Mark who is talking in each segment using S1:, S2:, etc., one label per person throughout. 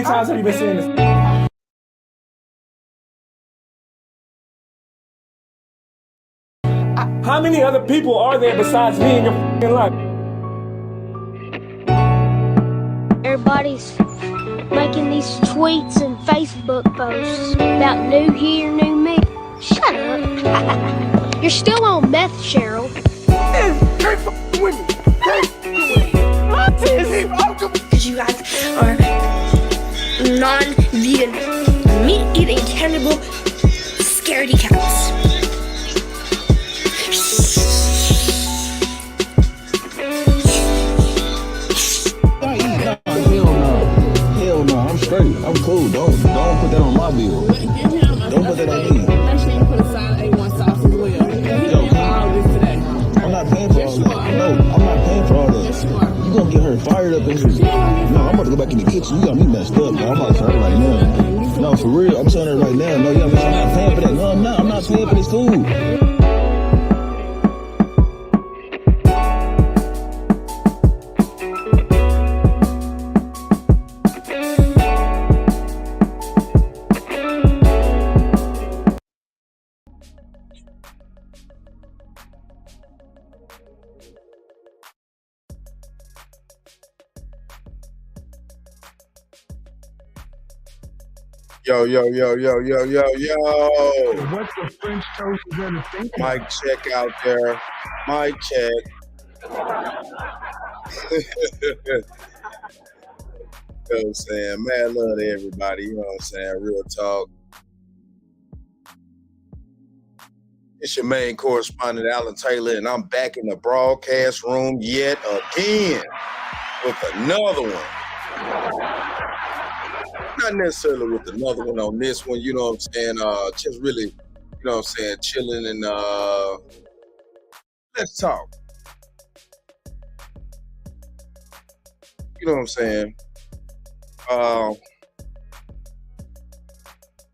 S1: times have you been saying this? How many other people are there besides me in your fucking life?
S2: Everybody's making these tweets and Facebook posts about new year, new me. Shut up. You're still on meth, Cheryl.
S1: Can't fuck with me.
S3: Because you guys are non-vegan, meat-eating, cannibal, scaredy cats.
S4: Hell no, I'm straight. I'm cool. Don't put that on my bill. Don't put that on me.
S5: Next thing, put aside A1 sauce as well. All this today.
S4: I'm not paying for all that. No, I'm not paying for all that. You gonna get her fired up in here. No, I'm about to go back in the kitchen. You got me messed up, bro. I'm about to tell her right now. No, for real. I'm telling her right now. No, I'm not paying for that. No, I'm not. I'm not paying for this food.
S6: Yo.
S1: What the French toast is gonna think?
S6: Mic check out there. Mic check. You know what I'm saying? Mad love to everybody. You know what I'm saying? Real talk. It's your main correspondent, Alan Taylor, and I'm back in the broadcast room yet again with another one. Not necessarily with another one on this one, you know what I'm saying? Just really, you know what I'm saying, chilling and let's talk. You know what I'm saying?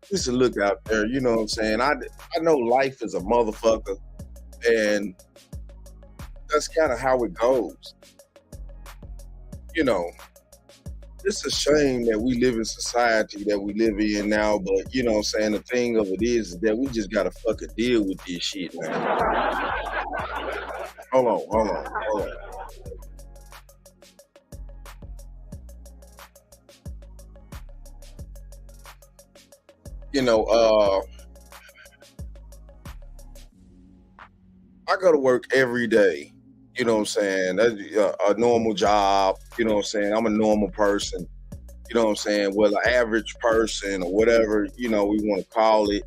S6: Just a look out there, you know what I'm saying? I know life is a motherfucker, and that's kind of how it goes. You know, it's a shame that we live in society that we live in now, but you know what I'm saying, the thing of it is that we just gotta fucking deal with this shit, man. Hold on. You know, I go to work every day. You know what I'm saying? That's a normal job. You know what I'm saying? I'm a normal person. You know what I'm saying? Well, an average person or whatever, you know, we want to call it.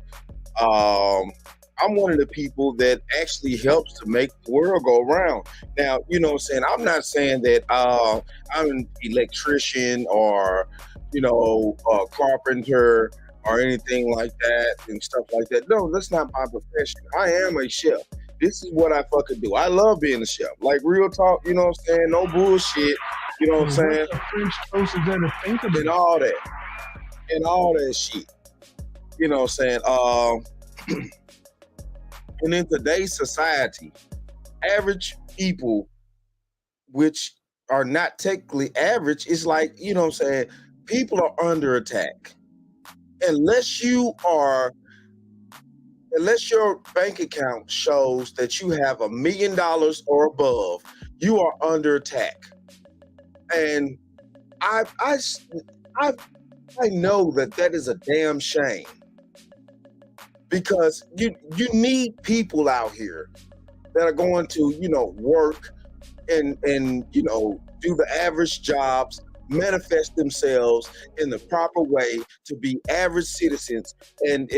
S6: I'm one of the people that actually helps to make the world go around. Now, you know what I'm saying? I'm not saying that I'm an electrician or, you know, a carpenter or anything like that and stuff like that. No, that's not my profession. I am a chef. This is what I fucking do. I love being a chef. Like, real talk, you know what I'm saying? No bullshit, you know what I'm saying?
S1: French toast is gonna think about
S6: And all that. And all that shit. You know what I'm saying? And in today's society, average people, which are not technically average, is like, you know what I'm saying? People are under attack. Unless your bank account shows that you have $1 million or above, you are under attack. And I know that is a damn shame, because you need people out here that are going to, you know, work and you know, do the average jobs, manifest themselves in the proper way to be average citizens and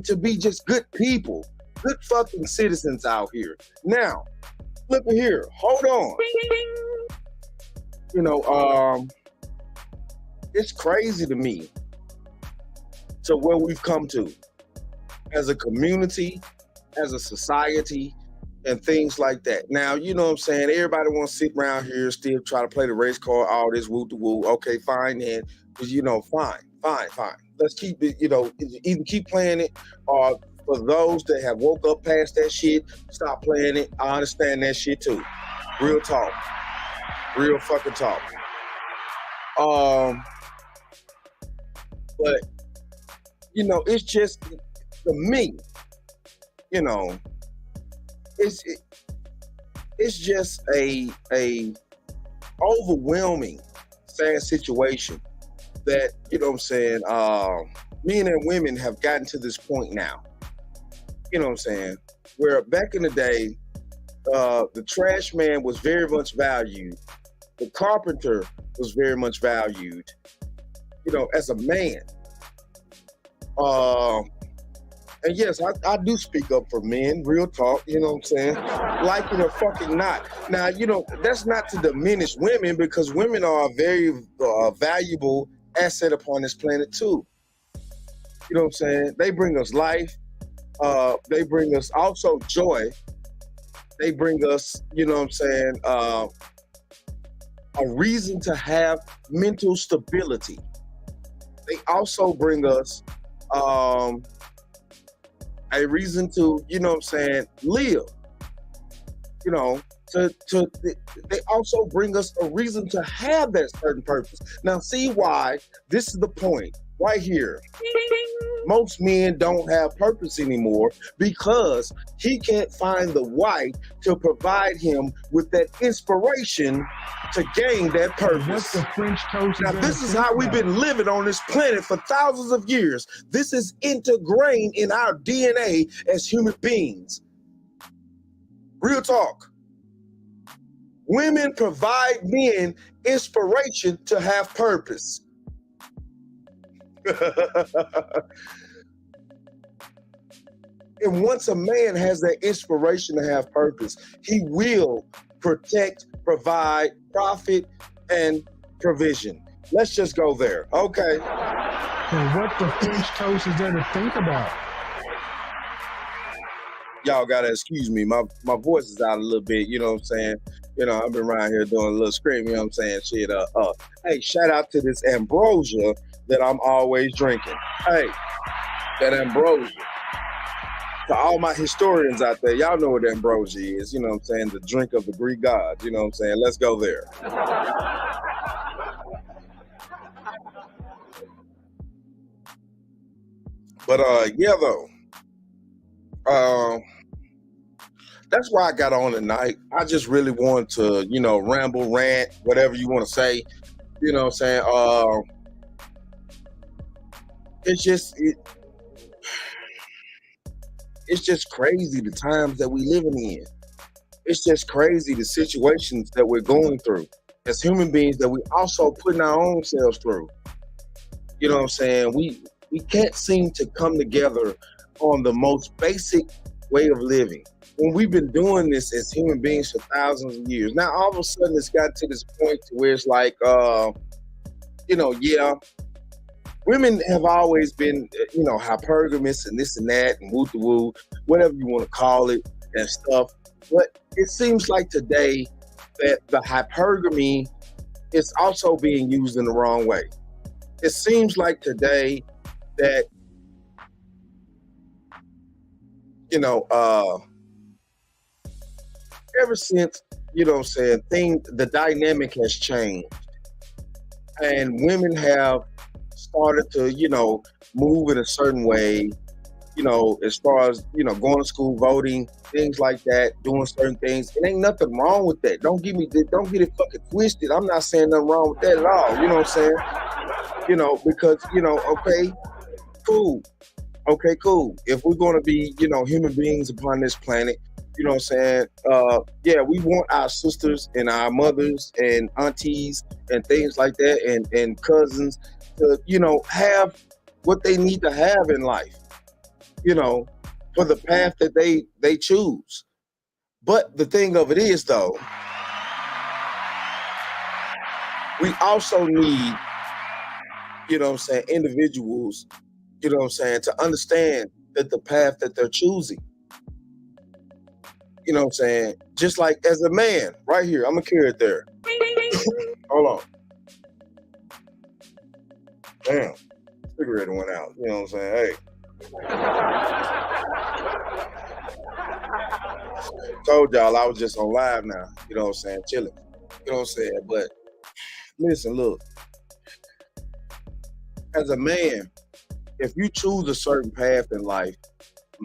S6: to be just good people, good fucking citizens out here. Now, look at here, hold on. You know, it's crazy to me to where we've come to as a community, as a society, and things like that. Now, you know what I'm saying? Everybody wants to sit around here still try to play the race card, all this woo-to-woo. Okay, fine then. Because, you know, fine. Let's keep it, you know, either keep playing it, or for those that have woke up past that shit, stop playing it. I understand that shit too. Real talk. Real fucking talk. But it's just for me, you know, it's it's just a overwhelming, sad situation that men and women have gotten to this point now. You know what I'm saying? Where back in the day, the trash man was very much valued. The carpenter was very much valued. As a man. And yes, I do speak up for men, real talk, you know what I'm saying? Like it or fucking not. Now, that's not to diminish women, because women are a very valuable asset upon this planet too. You know what I'm saying? They bring us life. They bring us also joy. They bring us, a reason to have mental stability. They also bring us a reason to, live. They also bring us a reason to have that certain purpose. Now, see why this is the point right here. Most men don't have purpose anymore because he can't find the wife to provide him with that inspiration to gain that purpose.
S1: What's the French toast?
S6: Now, this is how we've been living on this planet for thousands of years. This is ingrained in our DNA as human beings. Real talk. Women provide men inspiration to have purpose. And once a man has that inspiration to have purpose, he will protect, provide, profit, and provision. Let's just go there. Okay.
S1: And what the French toast is there to think about?
S6: Y'all gotta excuse me. My voice is out a little bit, you know what I'm saying? I've been around here doing a little screaming, you know what I'm saying? Shit, hey, shout out to this ambrosia that I'm always drinking. Hey, that ambrosia. To all my historians out there, y'all know what ambrosia is, you know what I'm saying? The drink of the Greek gods, you know what I'm saying? Let's go there. But yeah, though. That's why I got on tonight. I just really want to, ramble, rant, whatever you want to say. You know what I'm saying? It's just crazy the times that we living in. It's just crazy the situations that we're going through as human beings that we also putting our own selves through. You know what I'm saying? We can't seem to come together on the most basic way of living. When we've been doing this as human beings for thousands of years. Now, all of a sudden, it's got to this point to where it's like, women have always been, hypergamous and this and that and woo-to-woo, whatever you want to call it and stuff. But it seems like today that the hypergamy is also being used in the wrong way. It seems like today that, ever since, the dynamic has changed. And women have started to, move in a certain way, as far as, going to school, voting, things like that, doing certain things. It ain't nothing wrong with that. Don't get it fucking twisted. I'm not saying nothing wrong with that at all. You know what I'm saying? Because, okay, cool. Okay, cool. If we're going to be, human beings upon this planet, you know what I'm saying? Yeah, we want our sisters and our mothers and aunties and things like that and cousins to, have what they need to have in life, for the path that they choose. But the thing of it is, though, we also need, individuals, to understand that the path that they're choosing, just like as a man, right here, I'm gonna carry it there. Hold on. Damn, cigarette went out. You know what I'm saying? Hey. Told y'all I was just on live now. You know what I'm saying? Chilling. You know what I'm saying? But listen, look. as a man, if you choose a certain path in life,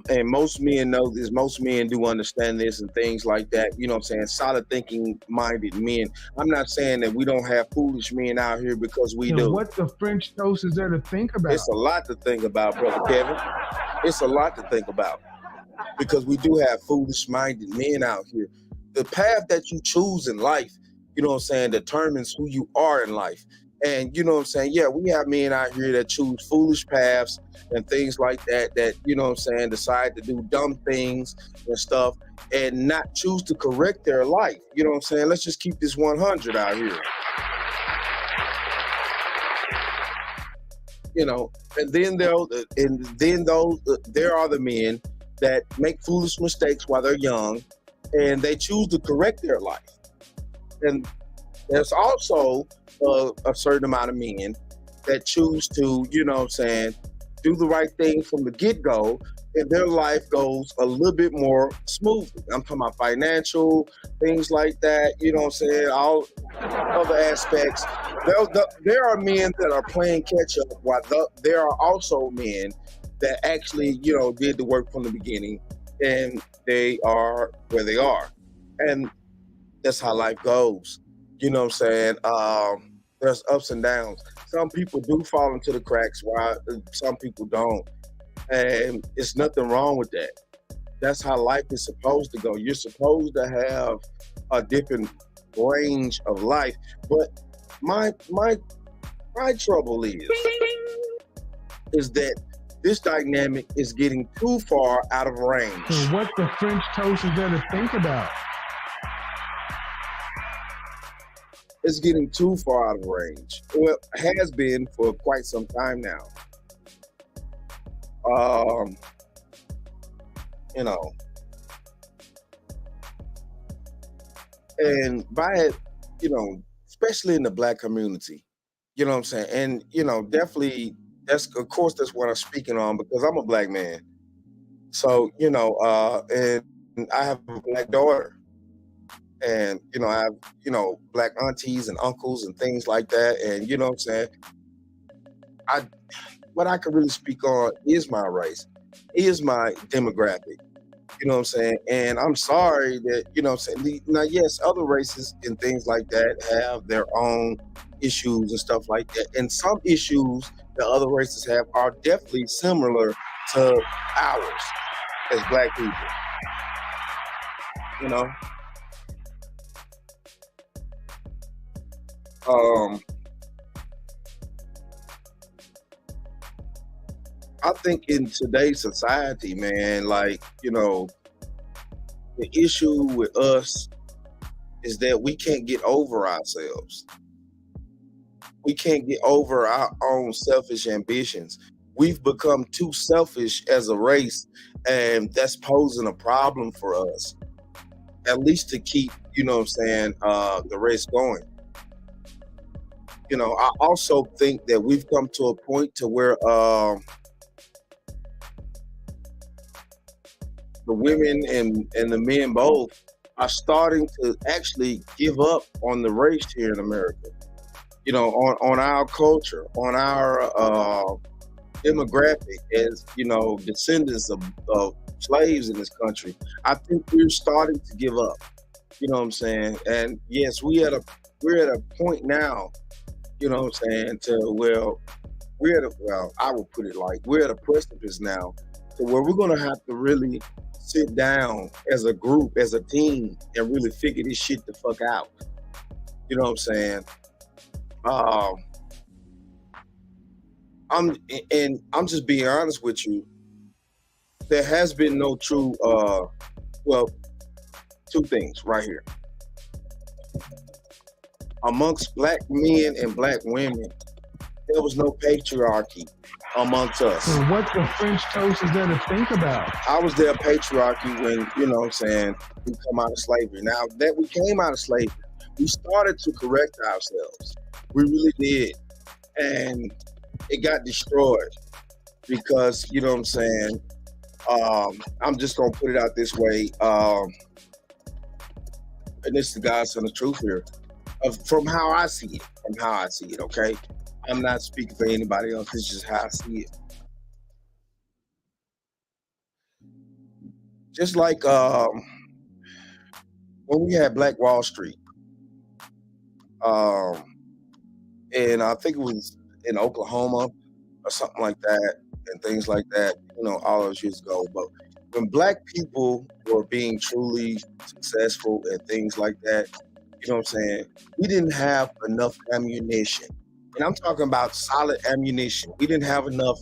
S6: and most men know this, most men do understand this and things like that, you know what I'm saying? Solid thinking minded men. I'm not saying that we don't have foolish men out here, because we
S1: And
S6: do.
S1: what the French toast is there to think about?
S6: It's a lot to think about, Brother Kevin. It's a lot to think about, because we do have foolish minded men out here. The path that you choose in life, you know what I'm saying, determines who you are in life. And you know what I'm saying? Yeah, we have men out here that choose foolish paths and things like that, you know what I'm saying, decide to do dumb things and stuff and not choose to correct their life. You know what I'm saying? Let's just keep this 100 out here. You know, and then there are the men that make foolish mistakes while they're young and they choose to correct their life. And there's also a certain amount of men that choose to, you know what I'm saying, do the right thing from the get-go, and their life goes a little bit more smoothly. I'm talking about financial, things like that, you know what I'm saying, all other aspects. There are men that are playing catch-up, while there are also men that actually, you know, did the work from the beginning, and they are where they are. And that's how life goes. You know what I'm saying? There's ups and downs. Some people do fall into the cracks while some people don't. And it's nothing wrong with that. That's how life is supposed to go. You're supposed to have a different range of life. But my trouble is that this dynamic is getting too far out of range.
S1: And what the French toast is there to think about?
S6: It's getting too far out of range. Well, it has been for quite some time now. You know, and by it, you know, especially in the Black community, you know what I'm saying? And, you know, definitely, that's what I'm speaking on, because I'm a Black man. So, you know, and I have a Black daughter. And, you know, I have, you know, Black aunties and uncles and things like that. And, you know what I'm saying? What I can really speak on is my race, is my demographic. You know what I'm saying? And I'm sorry that, you know what I'm saying? Now, yes, other races and things like that have their own issues and stuff like that. And some issues that other races have are definitely similar to ours as Black people. You know? I think in today's society, man, like, you know, the issue with us is that we can't get over ourselves. We can't get over our own selfish ambitions. We've become too selfish as a race, and that's posing a problem for us, at least to keep, you know what I'm saying, the race going. You know, I also think that we've come to a point to where the women and the men both are starting to actually give up on the race here in America. You know, on our culture, on our demographic as, you know, descendants of slaves in this country. I think we're starting to give up. You know what I'm saying? And yes, we're at a point now, you know what I'm saying, I would put it like, we're at a precipice now to where we're gonna have to really sit down as a group, as a team, and really figure this shit the fuck out. You know what I'm saying? I'm just being honest with you. There has been no true, two things right here. Amongst Black men and Black women, there was no patriarchy amongst us.
S1: And what the French toast is there to think about?
S6: I was there patriarchy when, you know what I'm saying, we come out of slavery. Now that we came out of slavery, we started to correct ourselves. We really did. And it got destroyed because, you know what I'm saying, I'm just going to put it out this way, and this is the God's son of truth here, from how I see it, okay? I'm not speaking for anybody else. It's just how I see it. Just like when we had Black Wall Street, um, and I think it was in Oklahoma or something like that, and things like that, all those years ago. But when black people were being truly successful and things like that, you know what I'm saying, we didn't have enough ammunition. And I'm talking about solid ammunition. We didn't have enough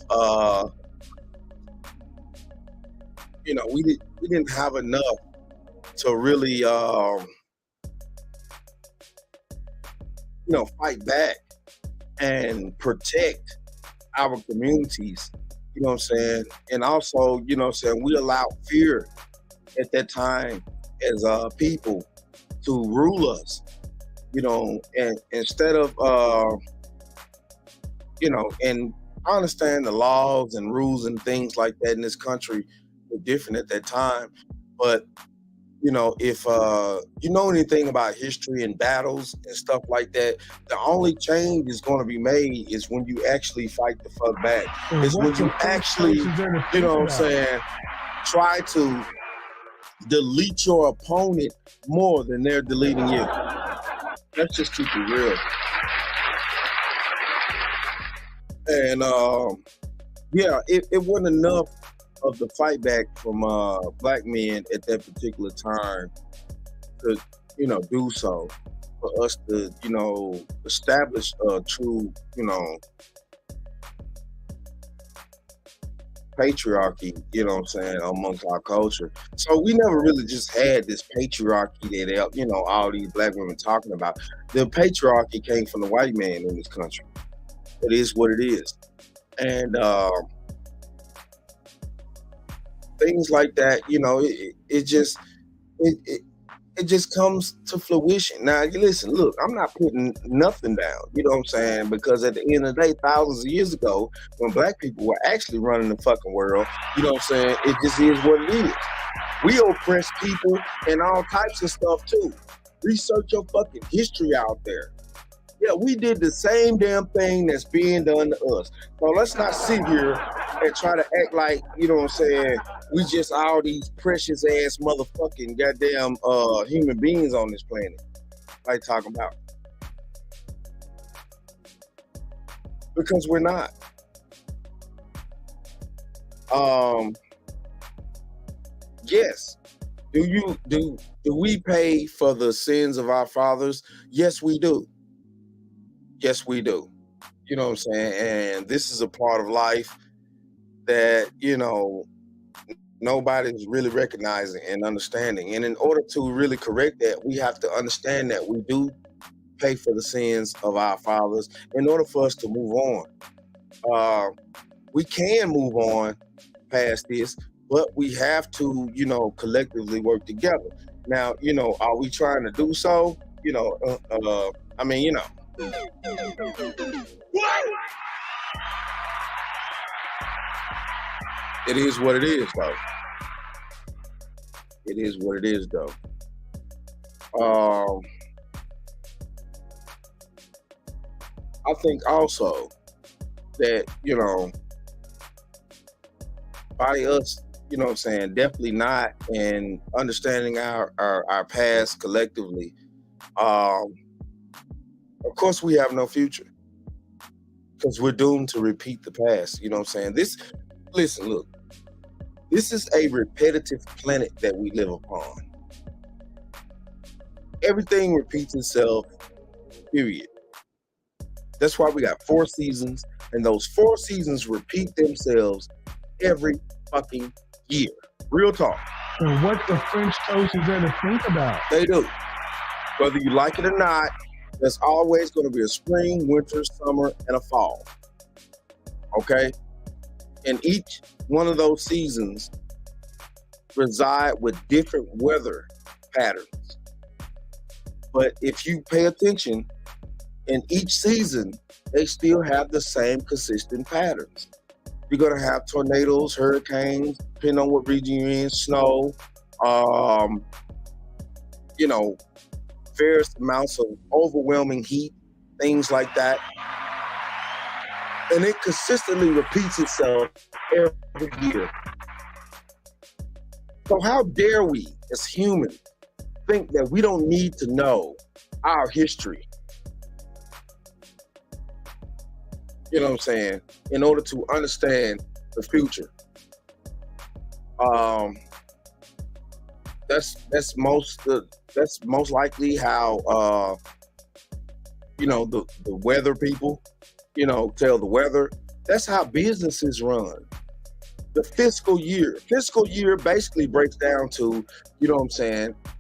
S6: we didn't have enough to really fight back and protect our communities, you know what I'm saying? And also, you know what I'm saying, we allowed fear at that time as people to rule us, and instead of and I understand the laws and rules and things like that in this country were different at that time, but if you know anything about history and battles and stuff like that, the only change is going to be made is when you actually fight the fuck back. It's when you actually, you know what I'm saying, try to delete your opponent more than they're deleting you. Let's just keep it real. And it wasn't enough of the fight back from black men at that particular time to do so for us to establish a true patriarchy, you know what I'm saying, amongst our culture. So we never really just had this patriarchy that all these black women talking about. The patriarchy came from the white man in this country. It is what it is. And things like that, it just comes to fruition. Now, listen, look, I'm not putting nothing down, you know what I'm saying? Because at the end of the day, thousands of years ago, when black people were actually running the fucking world, you know what I'm saying? It just is what it is. We oppress people and all types of stuff too. Research your fucking history out there. Yeah, we did the same damn thing that's being done to us. So let's not sit here and try to act like, you know what I'm saying, we just all these precious ass motherfucking goddamn human beings on this planet. Like talking about. Because we're not. Yes. Do we pay for the sins of our fathers? Yes, we do. Yes, we do. You know what I'm saying? And this is a part of life that, nobody's really recognizing and understanding. And in order to really correct that, we have to understand that we do pay for the sins of our fathers in order for us to move on. We can move on past this, but we have to, collectively work together. Now, are we trying to do so? It is what it is, though. It is what it is, though. I think also that, by us, what I'm saying, definitely not, and understanding our past collectively, of course we have no future. Because we're doomed to repeat the past. You know what I'm saying? Listen, look. This is a repetitive planet that we live upon. Everything repeats itself, period. That's why we got 4 seasons, and those 4 seasons repeat themselves every fucking year. Real talk.
S1: And what the French toast is there to think about?
S6: They do. Whether you like it or not, there's always going to be a spring, winter, summer, and a fall. Okay? And each one of those seasons reside with different weather patterns. But if you pay attention, in each season, they still have the same consistent patterns. You're going to have tornadoes, hurricanes, depending on what region you're in, snow, various amounts of overwhelming heat, things like that. And it consistently repeats itself every year. So how dare we, as humans, think that we don't need to know our history? You know what I'm saying? In order to understand the future. That's most likely how the weather people, tell the weather. That's how businesses run. The fiscal year. Fiscal year basically breaks down to,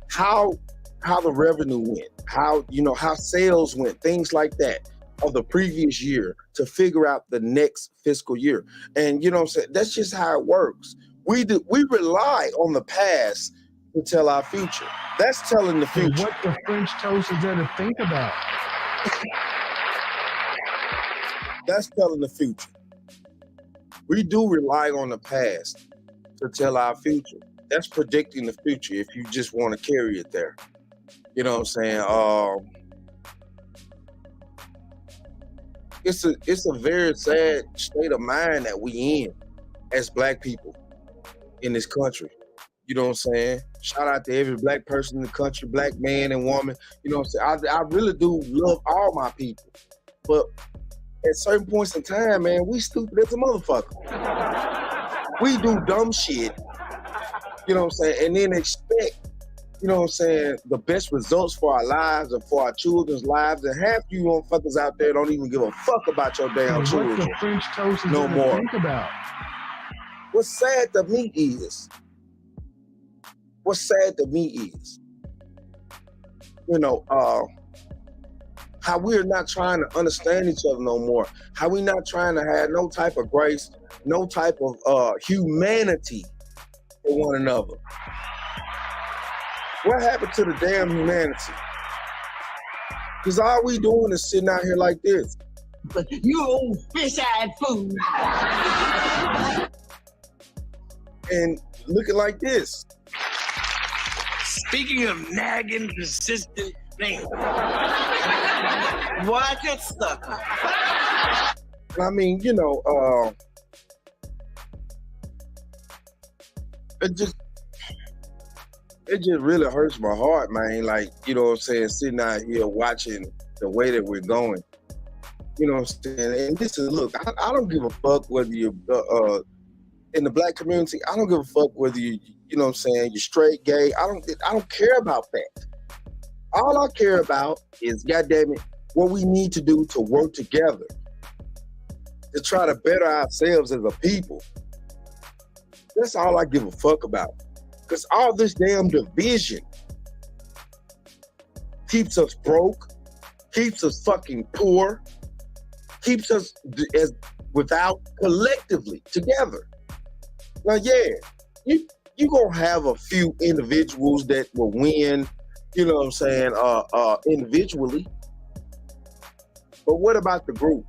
S6: how the revenue went, how sales went, things like that of the previous year to figure out the next fiscal year. And that's just how it works. We rely on the past to tell our future. That's telling the future.
S1: What the French toast is there to think about?
S6: That's telling the future. We do rely on the past to tell our future. That's predicting the future if you just want to carry it there. You know what I'm saying? It's a very sad state of mind that we in as Black people in this country. You know what I'm saying? Shout out to every Black person in the country, Black man and woman. You know what I'm saying? I really do love all my people. But at certain points in time, man, we stupid as a motherfucker. We do dumb shit, you know what I'm saying, and then expect, the best results for our lives and for our children's lives. And half you motherfuckers out there don't even give a fuck about your damn children.
S1: What the French toast is
S6: no
S1: there
S6: more.
S1: to think about?
S6: What's sad to me is, how we're not trying to understand each other no more. How we not trying to have no type of grace, no type of humanity for one another. What happened to the damn humanity? Because all we doing is sitting out here like this.
S5: You old fish-eyed fool.
S6: And looking like this.
S7: Speaking of nagging, persistent things.
S5: Why get stuck?
S6: I mean, it just really hurts my heart, man. Like, you know what I'm saying, sitting out here watching the way that we're going. You know what I'm saying? And this is, look, I don't give a fuck whether you're in the Black community. I don't give a fuck whether you're you're straight, gay. I don't care about that. All I care about is, goddamn it, what we need to do to work together to try to better ourselves as a people. That's all I give a fuck about. Because all this damn division keeps us broke, keeps us fucking poor, keeps us as without collectively together. Now, yeah, you gonna have a few individuals that will win, you know what I'm saying, individually. But what about the group?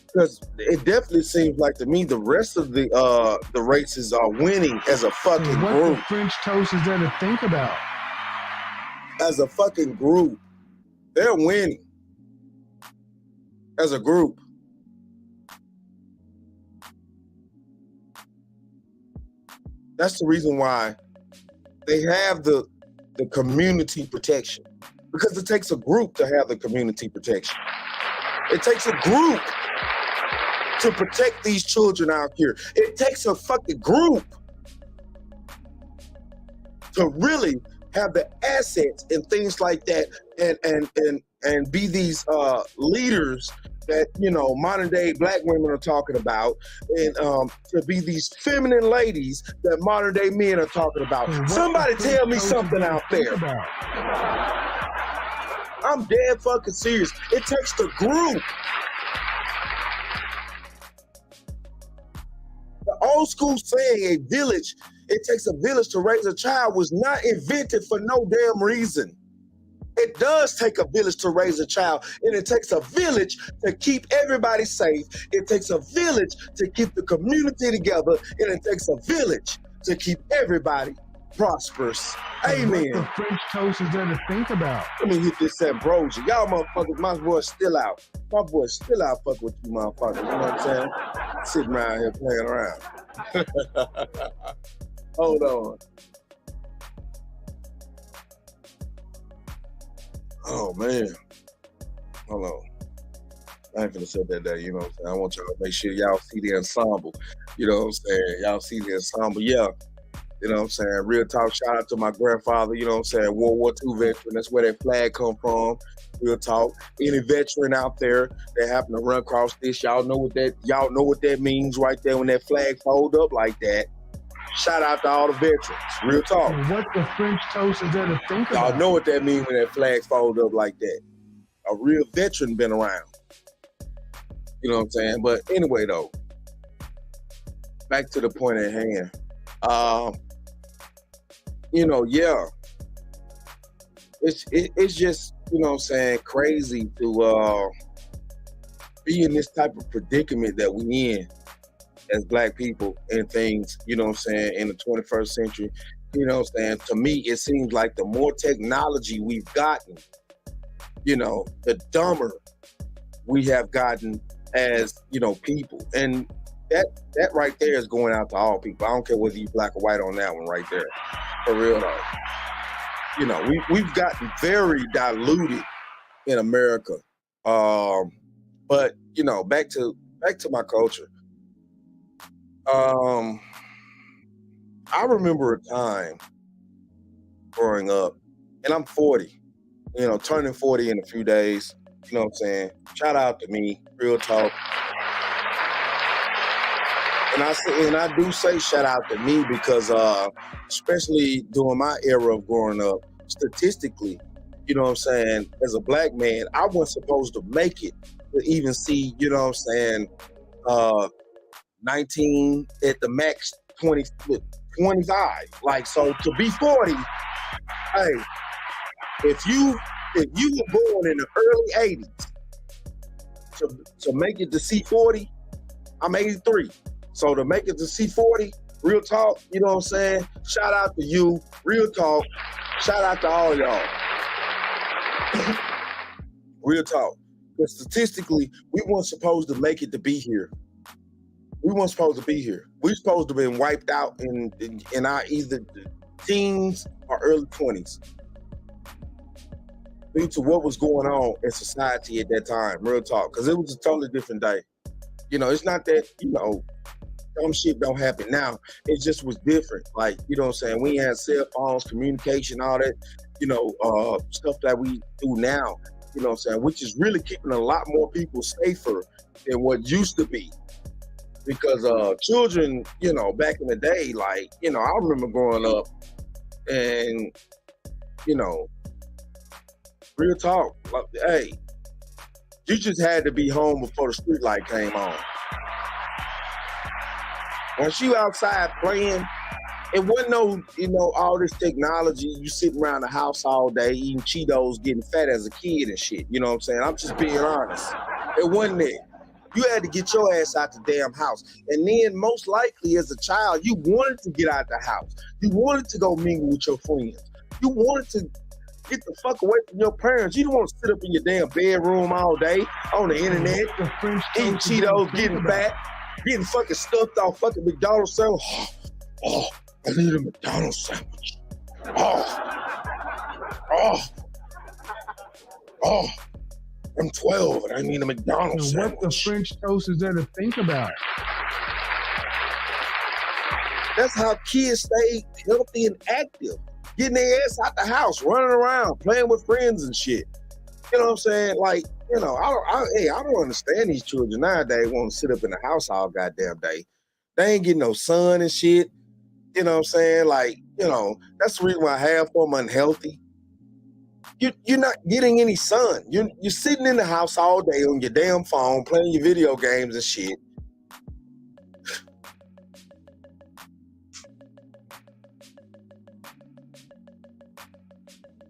S6: Because it definitely seems like to me the rest of the races are winning as a fucking
S1: What
S6: group.
S1: the French toast is there to think about?
S6: As a fucking group, they're winning. As a group. That's the reason why they have the community protection. Because it takes a group to have the community protection. It takes a group to protect these children out here. It takes a fucking group to really have the assets and things like that and be these leaders that, modern day Black women are talking about, and to be these feminine ladies that modern day men are talking about. Somebody tell me something out there. I'm dead fucking serious. It takes the group. The old school saying, a village, it takes a village to raise a child, was not invented for no damn reason. It does take a village to raise a child, and it takes a village to keep everybody safe. It takes a village to keep the community together, and it takes a village to keep everybody prosperous. Amen.
S1: What the French toast is there to think about?
S6: Let me hit this ambrosia. Y'all motherfuckers, my boy's still out. My boy's still out fucking with you motherfuckers. You know what I'm saying? Sitting around here playing around. Hold on. Oh, man. Hold on. I ain't finna say that day, you know what I'm saying? I want y'all to make sure y'all see the ensemble. You know what I'm saying? Y'all see the ensemble. Yeah. You know what I'm saying? Real talk, shout out to my grandfather, you know what I'm saying? World War II veteran. That's where that flag come from. Real talk. Any veteran out there that happen to run across this, y'all know what that means right there when that flag fold up like that. Shout out to all the veterans. Real talk.
S1: What the French toast is there to think
S6: Y'all
S1: about?
S6: know what that means when that flag fold up like that. A real veteran been around. You know what I'm saying? But anyway, though, back to the point at hand. Yeah, it's just, you know what I'm saying, crazy to be in this type of predicament that we in as black people and things, you know what I'm saying, in the 21st century. You know what I'm saying? To me, it seems like the more technology we've gotten, you know, the dumber we have gotten as, you know, people. And that right there is going out to all people. I don't care whether you black or white on that one right there. For real though. You know, we've gotten very diluted in America. But you know, back to my culture. I remember a time growing up, and I'm 40, you know, turning 40 in a few days. You know what I'm saying? Shout out to me, real talk. And I do say shout out to me because especially during my era of growing up, statistically, you know what I'm saying, as a black man, I wasn't supposed to make it to even see, you know what I'm saying, 19 at the max, 25. Like, so to be 40, hey, if you were born in the early 80s, to make it to C40, I'm 83. So to make it to C40, real talk, you know what I'm saying? Shout out to you, real talk. Shout out to all y'all. Real talk. But statistically, we weren't supposed to make it to be here. We weren't supposed to be here. We supposed to have been wiped out in our either teens or early 20s. Due to what was going on in society at that time, real talk. Because it was a totally different day. You know, it's not that, you know, some shit don't happen now. It just was different. Like, you know what I'm saying? We had cell phones, communication, all that, you know, stuff that we do now, you know what I'm saying? Which is really keeping a lot more people safer than what used to be. Because children, you know, back in the day, like, you know, I remember growing up and, you know, real talk, like, hey, you just had to be home before the street light came on. Once you outside playing, it wasn't no, you know, all this technology. You sitting around the house all day eating Cheetos, getting fat as a kid and shit. You know what I'm saying? I'm just being honest. It wasn't it. You had to get your ass out the damn house. And then most likely as a child, you wanted to get out the house. You wanted to go mingle with your friends. You wanted to get the fuck away from your parents. You don't want to sit up in your damn bedroom all day on the internet, eating Cheetos, getting fat, getting fucking stuffed off fucking McDonald's sandwich. Oh, I need a McDonald's sandwich. Oh, I'm 12 and I need a McDonald's
S1: And
S6: sandwich.
S1: what the French toast is there to think about?
S6: That's how kids stay healthy and active. Getting their ass out the house, running around, playing with friends and shit. You know what I'm saying? Like, you know, I don't understand these children nowadays want to sit up in the house all goddamn day. They ain't getting no sun and shit. You know what I'm saying? Like, you know, that's the reason why half of them unhealthy. You're not getting any sun. You're sitting in the house all day on your damn phone, playing your video games and shit.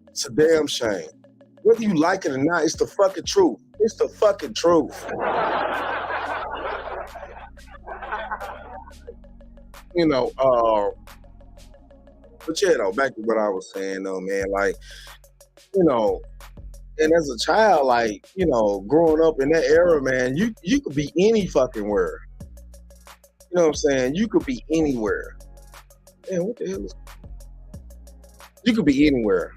S6: It's a damn shame. Whether you like it or not, it's the fucking truth. It's the fucking truth. You know, But yeah, though, back to what I was saying though, man, like, you know, and as a child, like, you know, growing up in that era, man, you could be any fucking where. You know what I'm saying? You could be anywhere. Man, what the hell is you could be anywhere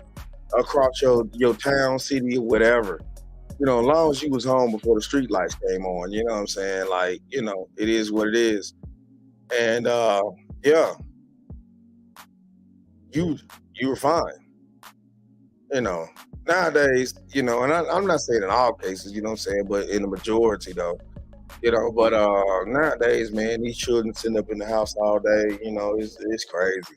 S6: across your town, city, or whatever. You know, as long as you was home before the street lights came on, you know what I'm saying? Like, you know, it is what it is. And yeah, you were fine. You know, nowadays, you know, and I'm not saying in all cases, you know what I'm saying, but in the majority though, you know, but nowadays, man, these children sitting up in the house all day, you know, it's crazy.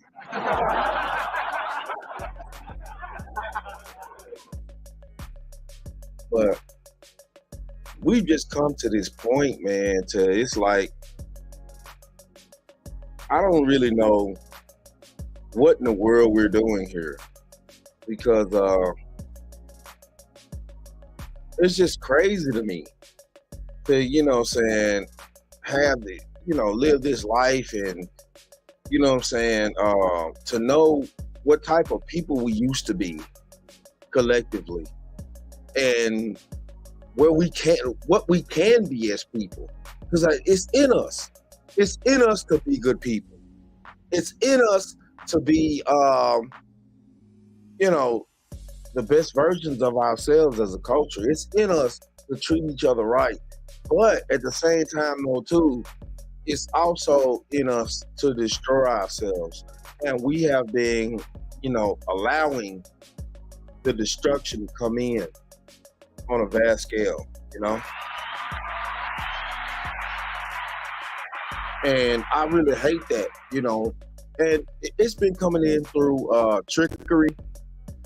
S6: But we've just come to this point, man, to it's like I don't really know what in the world we're doing here because it's just crazy to me to, you know what I'm saying, have the, you know, live this life and, you know what I'm saying, to know what type of people we used to be collectively and what we can be as people. Because it's in us. It's in us to be good people. It's in us to be, you know, the best versions of ourselves as a culture. It's in us to treat each other right. But at the same time, though, too, it's also in us to destroy ourselves. And we have been, you know, allowing the destruction to come in on a vast scale, you know? And I really hate that, you know? And it's been coming in through trickery,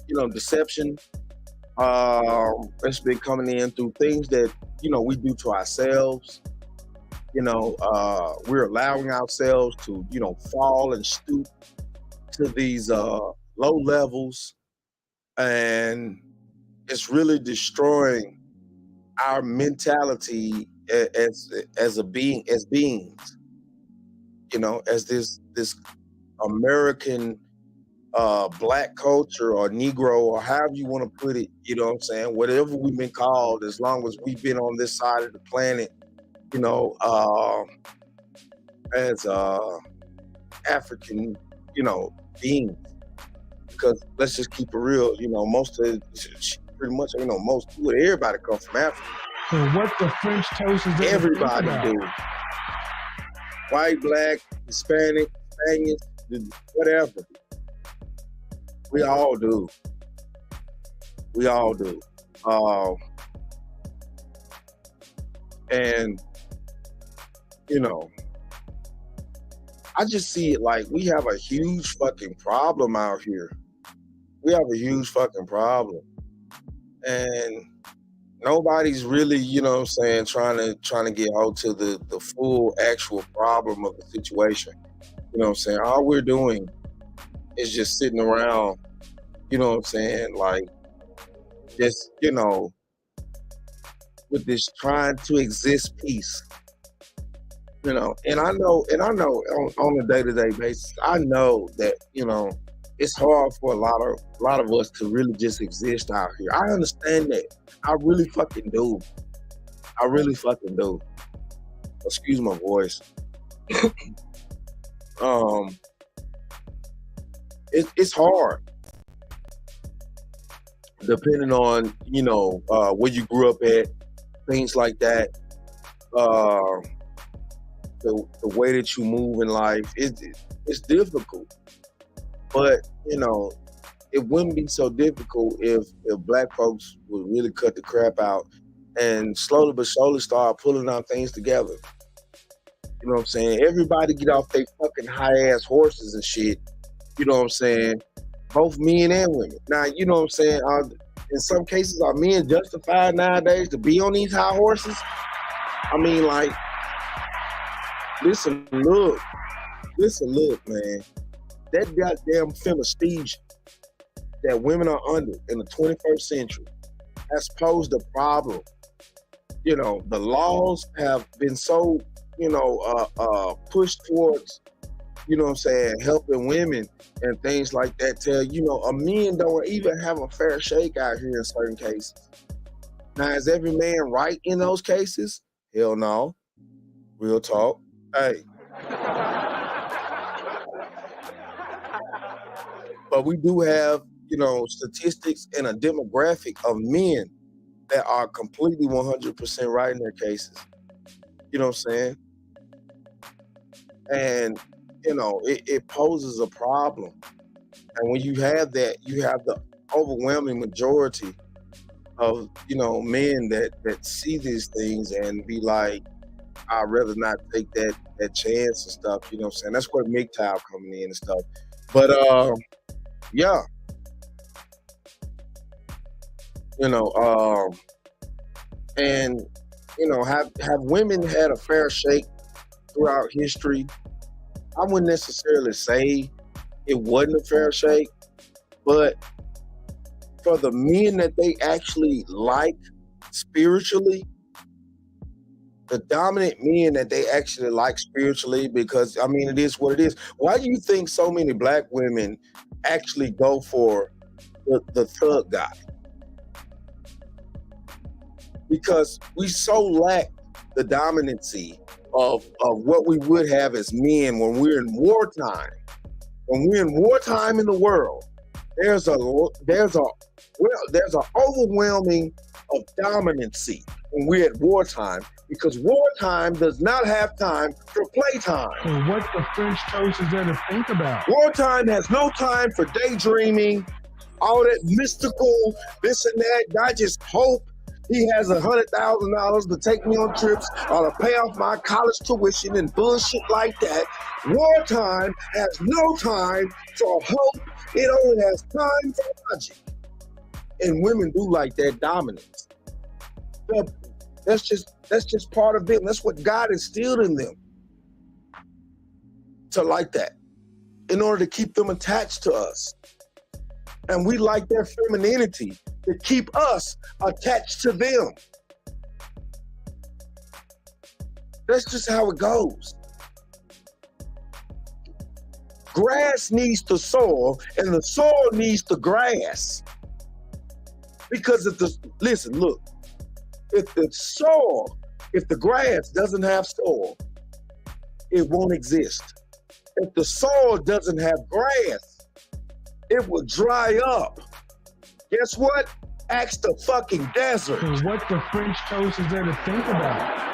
S6: you know, deception. It's been coming in through things that, you know, we do to ourselves. You know, we're allowing ourselves to, you know, fall and stoop to these low levels. And it's really destroying our mentality as beings, you know, as this American black culture or Negro or however you want to put it, you know what I'm saying, whatever we've been called, as long as we've been on this side of the planet, you know, as African, you know, beings. Because let's just keep it real, you know, most of pretty much, you know, everybody comes from Africa.
S1: So what the French toast is?
S6: Everybody do. White, black, Hispanic, Spanish, whatever. We all do. We all do. And, you know, I just see it like we have a huge fucking problem out here. We have a huge fucking problem. And nobody's really, you know what I'm saying, trying to get hold to the full actual problem of the situation. You know what I'm saying? All we're doing is just sitting around, you know what I'm saying, like just, you know, with this trying to exist piece. You know, and I know on a day-to-day basis, I know that, you know, it's hard for a lot of us to really just exist out here. I understand that. I really fucking do. I really fucking do. Excuse my voice. It's hard. Depending on, you know, where you grew up at, things like that. The way that you move in life, it's difficult. But, you know, it wouldn't be so difficult if black folks would really cut the crap out and slowly but surely start pulling our things together. You know what I'm saying? Everybody get off their fucking high-ass horses and shit. You know what I'm saying? Both men and women. Now, you know what I'm saying? In some cases, are men justified nowadays to be on these high horses? I mean, like, listen, look, man. That goddamn fenesthesia that women are under in the 21st century has posed a problem. You know, the laws have been so, you know, pushed towards you know what I'm saying, helping women and things like that. Tell a men don't even have a fair shake out here in certain cases. Now, is every man right in those cases? Hell no. Real talk. Hey. But we do have, statistics and a demographic of men that are completely 100% right in their cases. You know what I'm saying? And, it poses a problem. And when you have that, you have the overwhelming majority of, men that see these things and be like, I'd rather not take that chance and stuff. You know what I'm saying? That's where MGTOW coming in and stuff. But, yeah. And have women had a fair shake throughout history? I wouldn't necessarily say it wasn't a fair shake, but for the men that they actually like spiritually, the dominant men that they actually like spiritually, because it is what it is. Why do you think so many black women actually go for the thug guy? Because we so lack the dominancy of what we would have as men when we're in wartime. When we're in wartime in the world, there's an overwhelming of dominancy when we're at wartime, because wartime does not have time for playtime.
S1: So what the French toast is there to think about?
S6: Wartime has no time for daydreaming, all that mystical, this and that. I just hope he has $100,000 to take me on trips or to pay off my college tuition and bullshit like that. Wartime has no time for hope. It only has time for logic. And women do like that dominance. But that's just part of them. That's what God instilled in them, to like that, in order to keep them attached to us. And we like their femininity to keep us attached to them. That's just how it goes. Grass needs the soil, and the soil needs the grass. Because if the grass doesn't have soil, it won't exist. If the soil doesn't have grass, it will dry up. Guess what? Ask the fucking desert.
S1: So what the French toast is there to think about?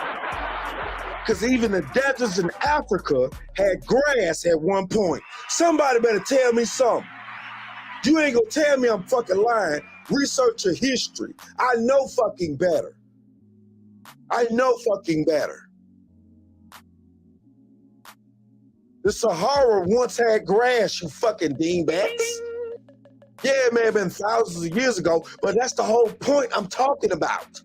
S6: Because even the deserts in Africa had grass at one point. Somebody better tell me something. You ain't gonna tell me I'm fucking lying. Research your history. I know fucking better. The Sahara once had grass, you fucking dingbats. Yeah, it may have been thousands of years ago, but that's the whole point I'm talking about.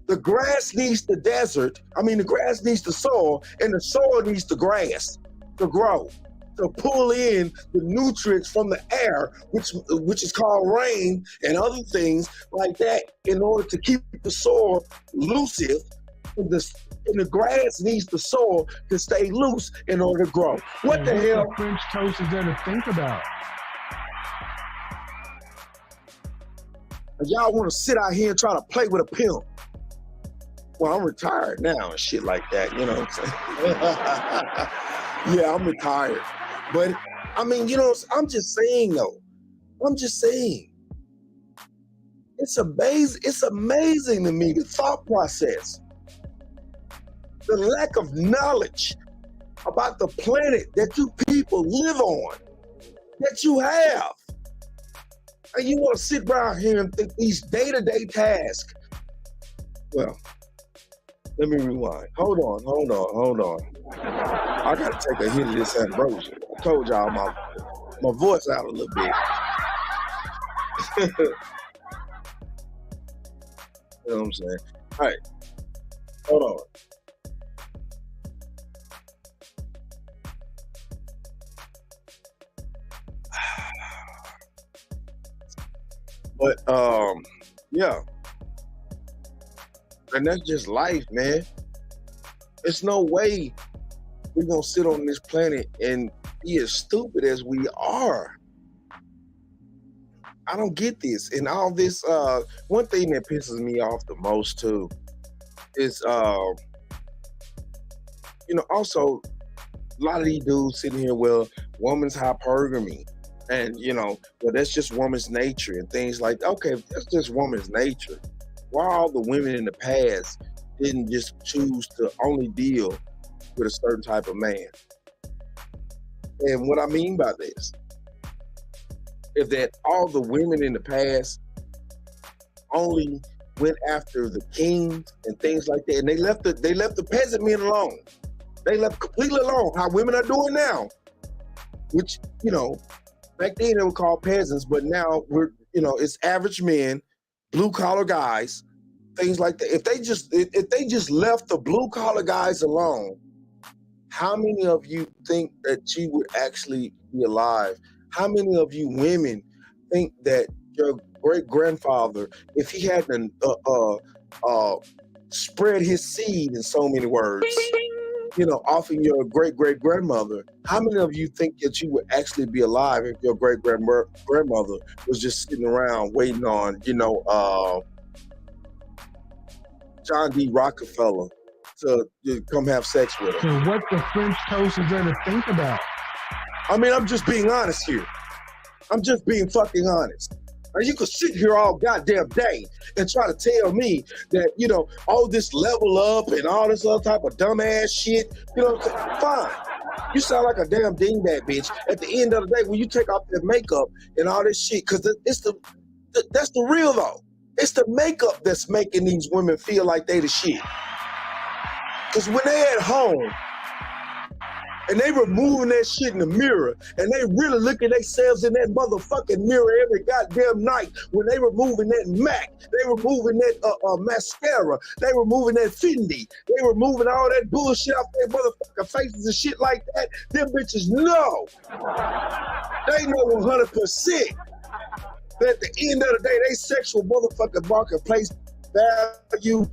S6: The grass needs the desert. The grass needs the soil, and the soil needs the grass to grow, to pull in the nutrients from the air, which is called rain and other things like that, in order to keep the soil loose. And the grass needs the soil to stay loose in order to grow. What the hell?
S1: The French toast is there to think about?
S6: Y'all want to sit out here and try to play with a pimp? Well, I'm retired now and shit like that, you know what I'm saying? Yeah, I'm retired. But, I'm just saying, though. It's amazing to me, the thought process. The lack of knowledge about the planet that you people live on, that you have. And you want to sit around here and think these day-to-day tasks. Well, let me rewind. Hold on. I got to take a hit of this ambrosia. I told y'all my voice out a little bit. You know what I'm saying? All right. Hold on. But yeah, and that's just life, man. It's no way we're gonna sit on this planet and be as stupid as we are. I don't get this. And all this, one thing that pisses me off the most too is, also a lot of these dudes sitting here, well, woman's hypergamy. And, well, that's just woman's nature and things like, okay, if that's just woman's nature, why all the women in the past didn't just choose to only deal with a certain type of man? And what I mean by this is that all the women in the past only went after the kings and things like that, and they left the peasant men alone. They left completely alone. How women are doing now, which back then they were called peasants, but now it's average men, blue collar guys, things like that. If they just left the blue collar guys alone, how many of you think that she would actually be alive? How many of you women think that your great grandfather, if he hadn't spread his seed in so many words, off of your great great grandmother, how many of you think that you would actually be alive if your great grandmother was just sitting around waiting on, John D. Rockefeller to come have sex with her?
S1: So what the French toast is there to think about?
S6: I mean, I'm just being honest here. I'm just being fucking honest. And you could sit here all goddamn day and try to tell me that, all this level up and all this other type of dumbass shit, fine. You sound like a damn dingbat, bitch. At the end of the day, when you take off that makeup and all this shit, because that's the real though. It's the makeup that's making these women feel like they the shit. Because when they at home, and they removing that shit in the mirror, and they really looking themselves in that motherfucking mirror every goddamn night. When they removing that MAC, they removing that mascara, they removing that Fendi, they removing all that bullshit off their motherfucking faces and shit like that. Them bitches know. They know 100% that at the end of the day, they sexual motherfucking marketplace value.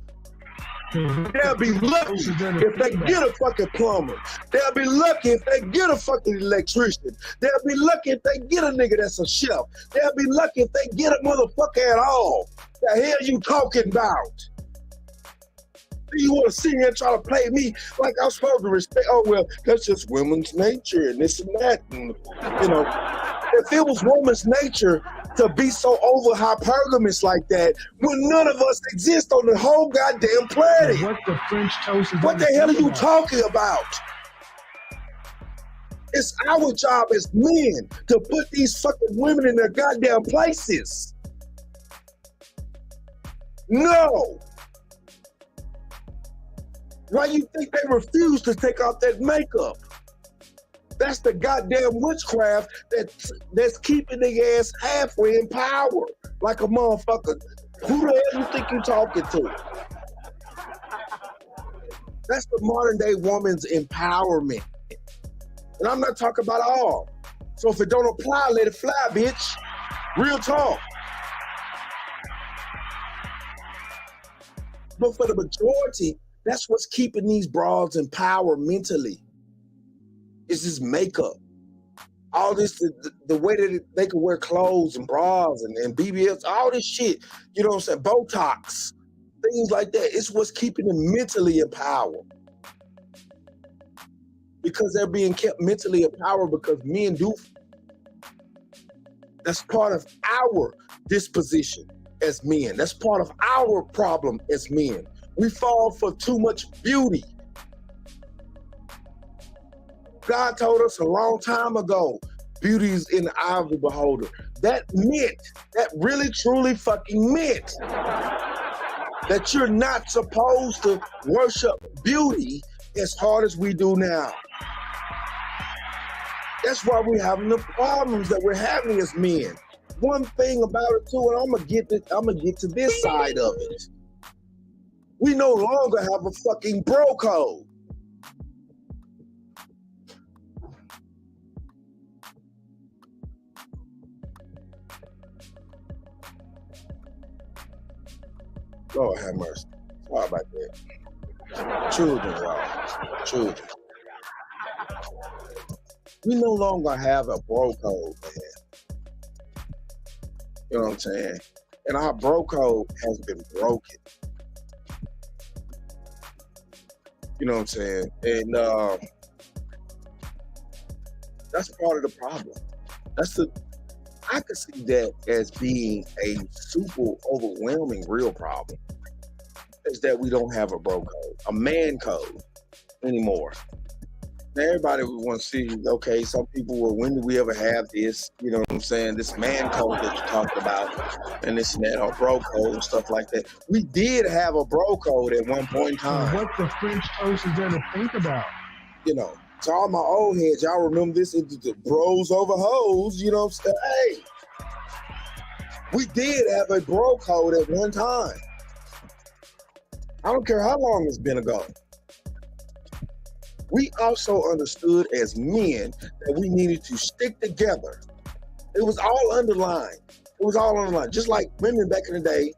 S6: They'll be lucky if they get a fucking plumber. They'll be lucky if they get a fucking electrician. They'll be lucky if they get a nigga that's a chef. They'll be lucky if they get a motherfucker at all. The hell you talking about? You want to sit here and try to play me like I'm supposed to respect? Oh, well, that's just women's nature and this and that. And, if it was woman's nature to be so over hypergamous like that, when none of us exist on the whole goddamn planet.
S1: What the French toast is
S6: what the hell are you talking about? It's our job as men to put these fucking women in their goddamn places. No. Why you think they refuse to take off that makeup? That's the goddamn witchcraft that's keeping their ass halfway in power, like a motherfucker. Who the hell you think you talking to? That's the modern day woman's empowerment. And I'm not talking about all. So if it don't apply, let it fly, bitch. Real talk. But for the majority, that's what's keeping these broads in power mentally. It's this makeup. All this, the way that they can wear clothes and bras and BBLs, all this shit, you know what I'm saying? Botox, things like that. It's what's keeping them mentally in power. Because they're being kept mentally in power because men do. That's part of our disposition as men. That's part of our problem as men. We fall for too much beauty. God told us a long time ago, beauty is in the eye of the beholder. That meant, that really truly fucking meant that you're not supposed to worship beauty as hard as we do now. That's why we're having the problems that we're having as men. One thing about it too, and I'm gonna get to this side of it. We no longer have a fucking bro code. Lord have mercy. Sorry about that. Children, y'all. Children. We no longer have a bro code, man. You know what I'm saying? And our bro code has been broken. You know what I'm saying? And that's part of the problem. I could see that as being a super overwhelming real problem. Is that we don't have a bro code, a man code anymore. Now everybody would want to see, okay, some people will, when do we ever have this, you know what I'm saying, this man code that you're talking about, and this and that, or bro code and stuff like that. We did have a bro code at one point in time.
S1: What the French toast is there to think about?
S6: You know, to all my old heads, y'all remember this, the bros over hoes, you know what I'm saying? Hey, we did have a bro code at one time. I don't care how long it's been ago. We also understood as men that we needed to stick together. It was all underlined. It was all underlined. Just like women back in the day,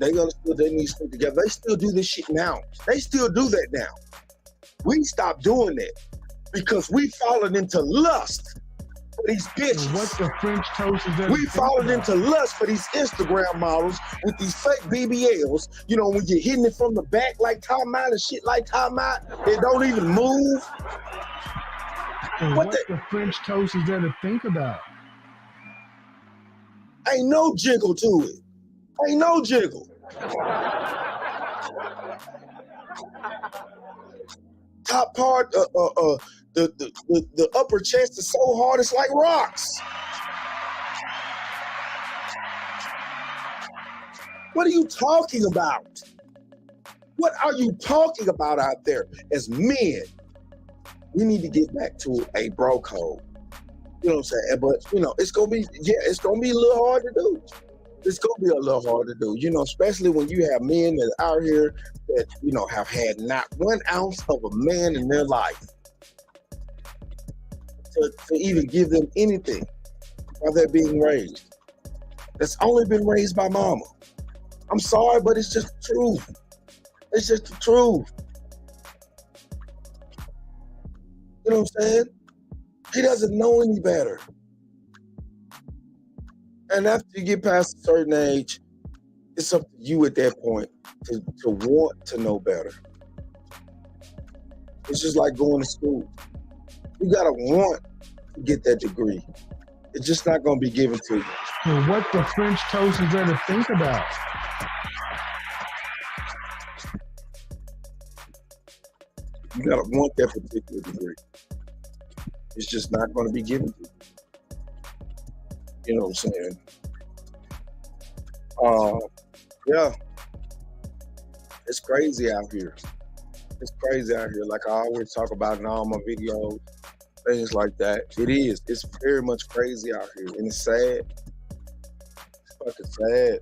S6: they understood they need to stick together. They still do this shit now. They still do that now. We stopped doing that because we fallen into lust for these bitches.
S1: What the French toast is there
S6: We fallen into lust for these Instagram models with these fake BBLs. You know, when you're hitting it from the back like Tom out and shit like Tom out, they don't even move.
S1: What the French toast is there to think about?
S6: Ain't no jiggle to it. Ain't no jiggle. Top part, the upper chest is so hard it's like rocks. What are you talking about? What are you talking about out there? As men, we need to get back to a bro code. You know what I'm saying? But you know, it's gonna be a little hard to do. It's gonna be a little hard to do, you know, especially when you have men that are out here that, you know, have had not 1 ounce of a man in their life to even give them anything while they're being raised. That's only been raised by mama. I'm sorry, but it's just the truth. It's just the truth. You know what I'm saying? He doesn't know any better. And after you get past a certain age, it's up to you at that point to want to know better. It's just like going to school. You gotta want to get that degree. It's just not gonna be given to you.
S1: What the French toast is there to think about?
S6: You gotta want that particular degree. It's just not gonna be given to you. You know what I'm saying? Yeah. It's crazy out here. It's crazy out here. Like I always talk about in all my videos, things like that. It is. It's very much crazy out here. And it's sad. It's fucking sad.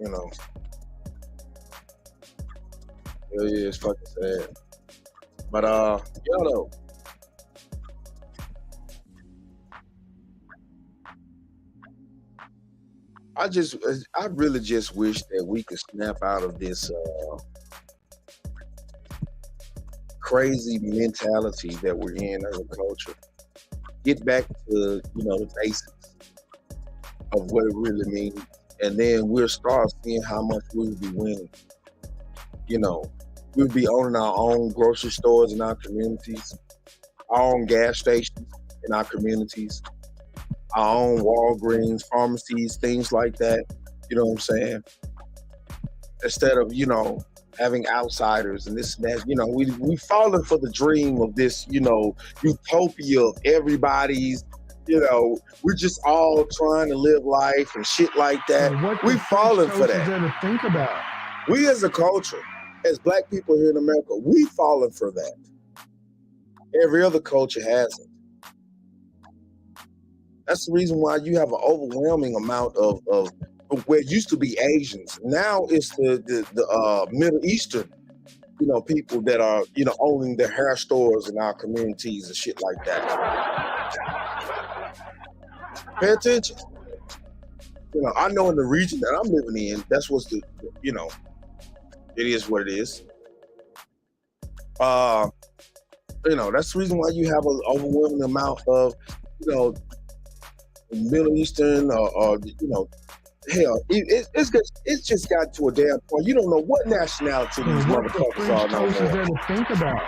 S6: You know. Yeah, it's fucking sad. But yeah though. I really just wish that we could snap out of this crazy mentality that we're in as a culture. Get back to, you know, the basics of what it really means. And then we'll start seeing how much we'll be winning. You know, we'll be owning our own grocery stores in our communities, our own gas stations in our communities, our own Walgreens, pharmacies, things like that. You know what I'm saying? Instead of, you know, having outsiders and this and that, you know, we fallen for the dream of this, you know, utopia of everybody's, you know, we're just all trying to live life and shit like that. We've fallen for that.
S1: There to think about?
S6: We as a culture, as black people here in America, we've fallen for that. Every other culture hasn't. That's the reason why you have an overwhelming amount of where it used to be Asians. Now it's the Middle Eastern, you know, people that are, you know, owning their hair stores in our communities and shit like that. Pay attention. You know, I know in the region that I'm living in, that's what's you know, it is what it is. That's the reason why you have an overwhelming amount of, Middle Eastern or hell, it's just got to a damn point. You don't know what nationality these motherfuckers are no more.
S1: There to think about.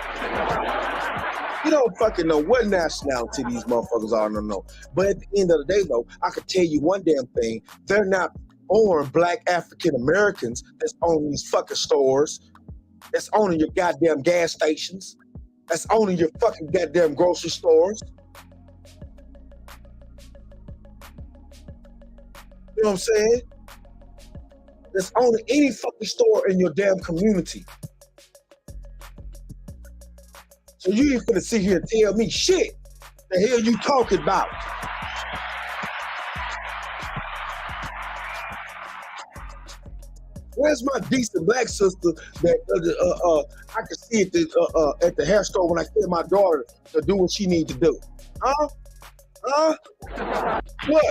S6: You don't fucking know what nationality these motherfuckers are no more. But at the end of the day, though, I can tell you one damn thing: they're not born black African Americans that's owning these fucking stores, that's owning your goddamn gas stations, that's owning your fucking goddamn grocery stores. You know what I'm saying? That's owning any fucking store in your damn community. So you ain't finna sit here and tell me shit. The hell you talking about? Where's my decent black sister that I can see at the hair store when I tell my daughter to do what she need to do? Huh? What?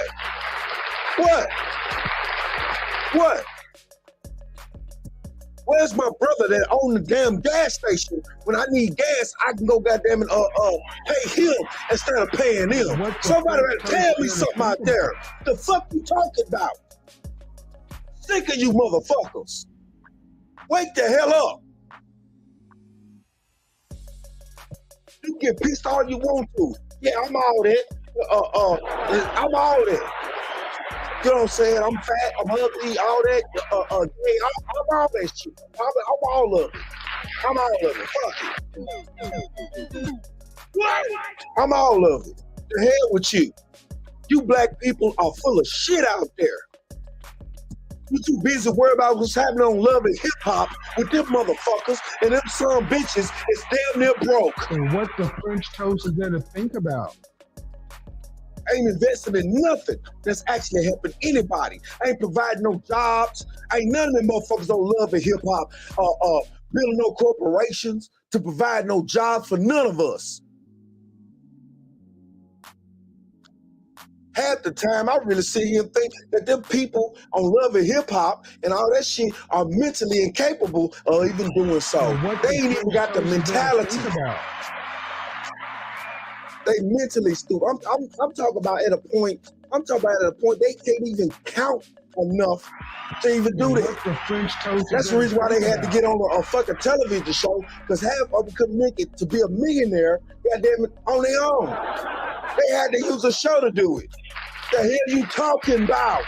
S6: Where's my brother that own the damn gas station? When I need gas, I can go goddamn it, pay him instead of paying them. Somebody better tell me something out there. The fuck you talking about? Sick of you motherfuckers. Wake the hell up. You can get pissed all you want to. Yeah, I'm all that. I'm all that. You know what I'm saying? I'm fat, I'm ugly, all that. I'm all that shit. I'm all of it. I'm all of it. Fuck it. What? I'm all of it. The hell with you. You black people are full of shit out there. You too busy worried about what's happening on Love and Hip Hop with them motherfuckers, and them son bitches is damn near broke.
S1: And what the French toast is there to think about?
S6: Ain't investing in nothing that's actually helping anybody. Ain't providing no jobs. Ain't none of them motherfuckers on Love and Hip Hop building no corporations to provide no jobs for none of us. Half the time, I really sit here and think that them people on Love and Hip Hop and all that shit are mentally incapable of even doing so. They ain't even got the mentality. They mentally stupid. I'm talking about at a point. They can't even count enough to even do that. That's the reason why they had to get on a fucking television show, because half of them couldn't make it to be a millionaire, goddamn it, on their own. They had to use a show to do it. The hell you talking about?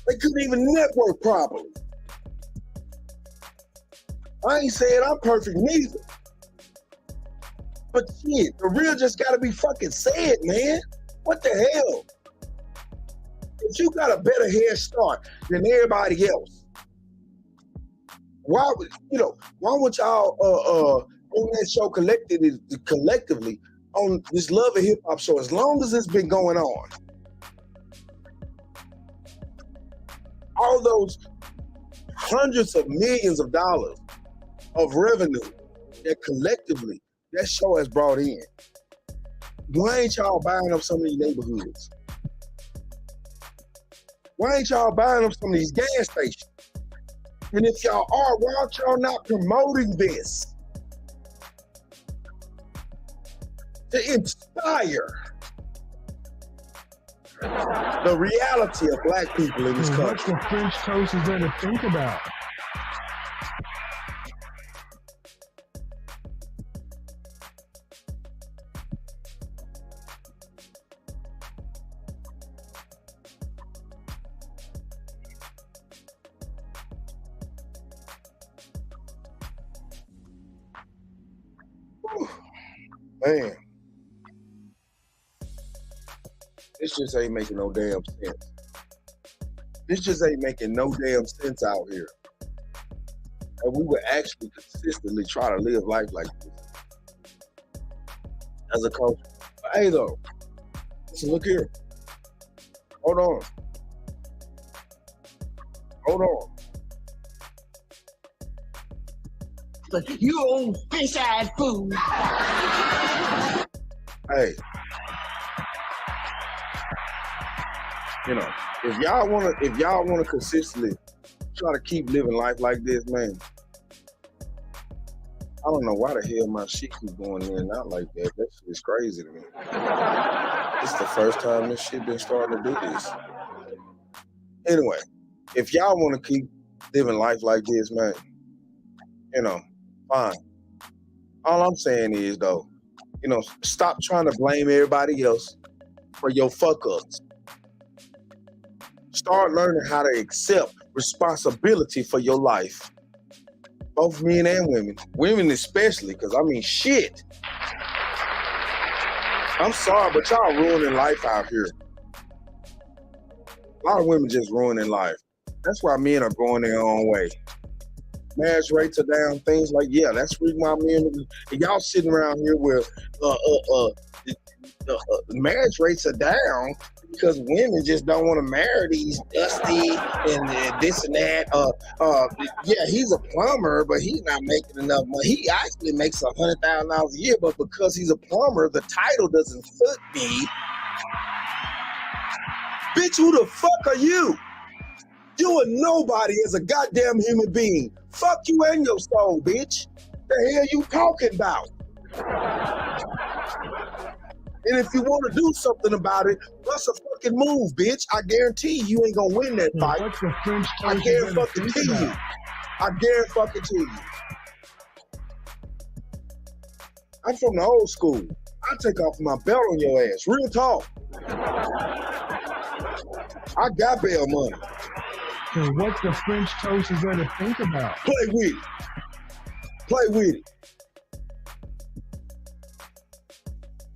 S6: They couldn't even network properly. I ain't saying I'm perfect neither. But shit, the real just gotta be fucking said, man. What the hell? If you got a better head start than everybody else, why would y'all on that show collectively on this Love and Hip Hop show, as long as it's been going on, all those hundreds of millions of dollars of revenue that collectively that show has brought in, why ain't y'all buying up some of these neighborhoods? Why ain't y'all buying up some of these gas stations? And if y'all are, why aren't y'all not promoting this to inspire the reality of black people in this country?
S1: What the French toast is there to think about?
S6: Man, this just ain't making no damn sense. This just ain't making no damn sense out here. And we would actually consistently try to live life like this as a culture. But hey, though, so look here. Hold on.
S5: You old fish-eyed fool.
S6: Hey, if y'all wanna consistently try to keep living life like this, man, don't know why the hell my shit keep going in and out like that. That shit is crazy to me. This is the first time this shit been starting to do this. Anyway, if y'all want to keep living life like this, man, you know, fine. All I'm saying is, though, you know, stop trying to blame everybody else for your fuck-ups. Start learning how to accept responsibility for your life. Both men and women. Women especially, because, I mean, shit. I'm sorry, but y'all ruining life out here. A lot of women just ruining life. That's why men are going their own way. Marriage rates are down, things like, yeah, that's the reason why men, y'all sitting around here where marriage rates are down because women just don't want to marry these dusty and this and that. Yeah, he's a plumber, but he's not making enough money. He actually makes $100,000 a year, but because he's a plumber, the title doesn't fit me. Bitch, who the fuck are you? You a nobody as a goddamn human being. Fuck you and your soul, bitch. The hell you talking about? And if you want to do something about it, what's a fucking move, bitch? I guarantee you ain't gonna win that fight.
S1: What's the French
S6: I
S1: toast
S6: guarantee
S1: you
S6: fucking
S1: gotta
S6: to
S1: think
S6: you.
S1: about?
S6: I guarantee fucking to you. I'm from the old school. I take off my belt on your ass. Real talk. I got bail money.
S1: So what the French toast is there to think about?
S6: Play with it. Play with it.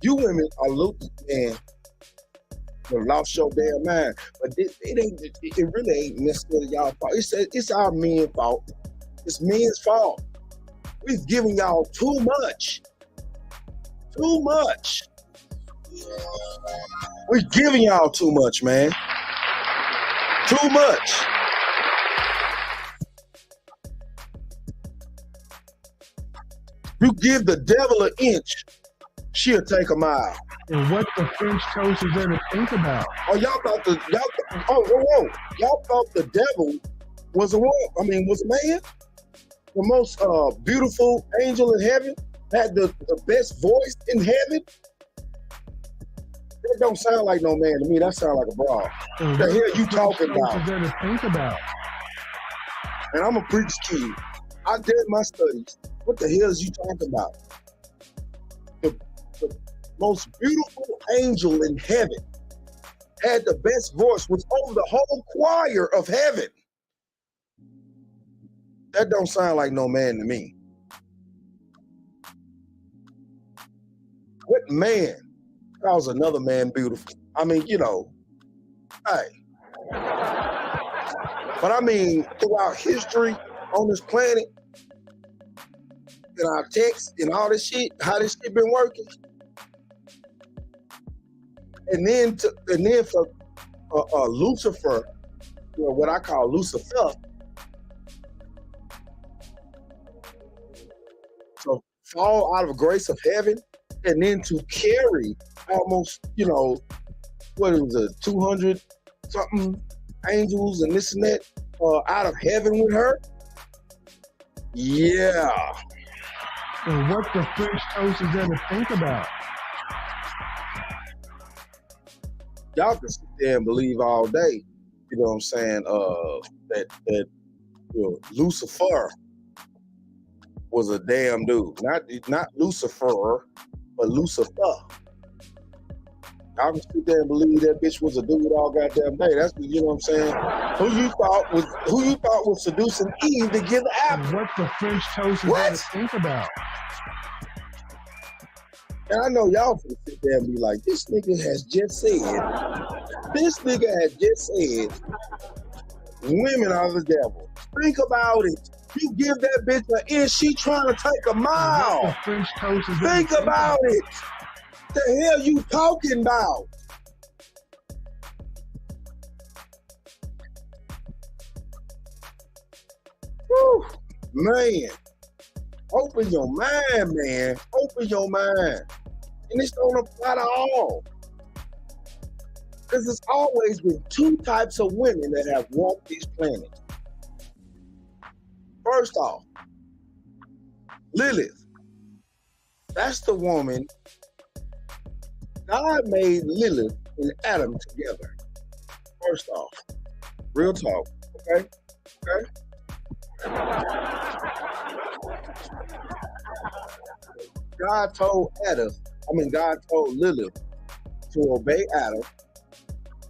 S6: You women are losing, man. You lost your damn mind. But it really ain't necessarily y'all fault. It's our men's fault. It's men's fault. We've given y'all too much. Too much. We're giving y'all too much, man. Too much. You give the devil an inch, she'll take a mile.
S1: And what the French toast is there to think about?
S6: Oh, y'all thought the devil was a man? The most beautiful angel in heaven? Had the best voice in heaven? That don't sound like no man to me. That sound like a broad. What the hell you talking about?
S1: Is there to think about?
S6: And I'm a preacher kid. I did my studies. What the hell is you talking about? The most beautiful angel in heaven had the best voice, was over the whole choir of heaven. That don't sound like no man to me. What man calls another man beautiful? I mean, you know, hey. But I mean, throughout history on this planet, in our texts and all this shit, how this shit been working. And then for Lucifer, you know, what I call Lucifer, to fall out of grace of heaven, and then to carry almost, you know, what was it, 200 something angels and this and that out of heaven with her. Yeah.
S1: And what the French toast is there to think about?
S6: Y'all can sit there and believe all day, you know what I'm saying, that you know, Lucifer was a damn dude. Not Lucifer, but Lucifer. Y'all can sit there and believe that bitch was a dude all goddamn day. That's, you know what I'm saying? Who you thought was seducing Eve to give the apple?
S1: And what the French toast is there to think about?
S6: And I know y'all can sit there and be like, this nigga has just said, women are the devil. Think about it. You give that bitch an inch, she trying to take a mile.
S1: And what the French toast is there
S6: Think
S1: to think
S6: about it. The hell you talking about? Whew, man. Open your mind, man. Open your mind. And this don't apply to all. Because there's always been two types of women that have walked this planet. First off, Lilith. That's the woman. God made Lilith and Adam together. First off, real talk. Okay? Okay? God told God told Lilith to obey Adam.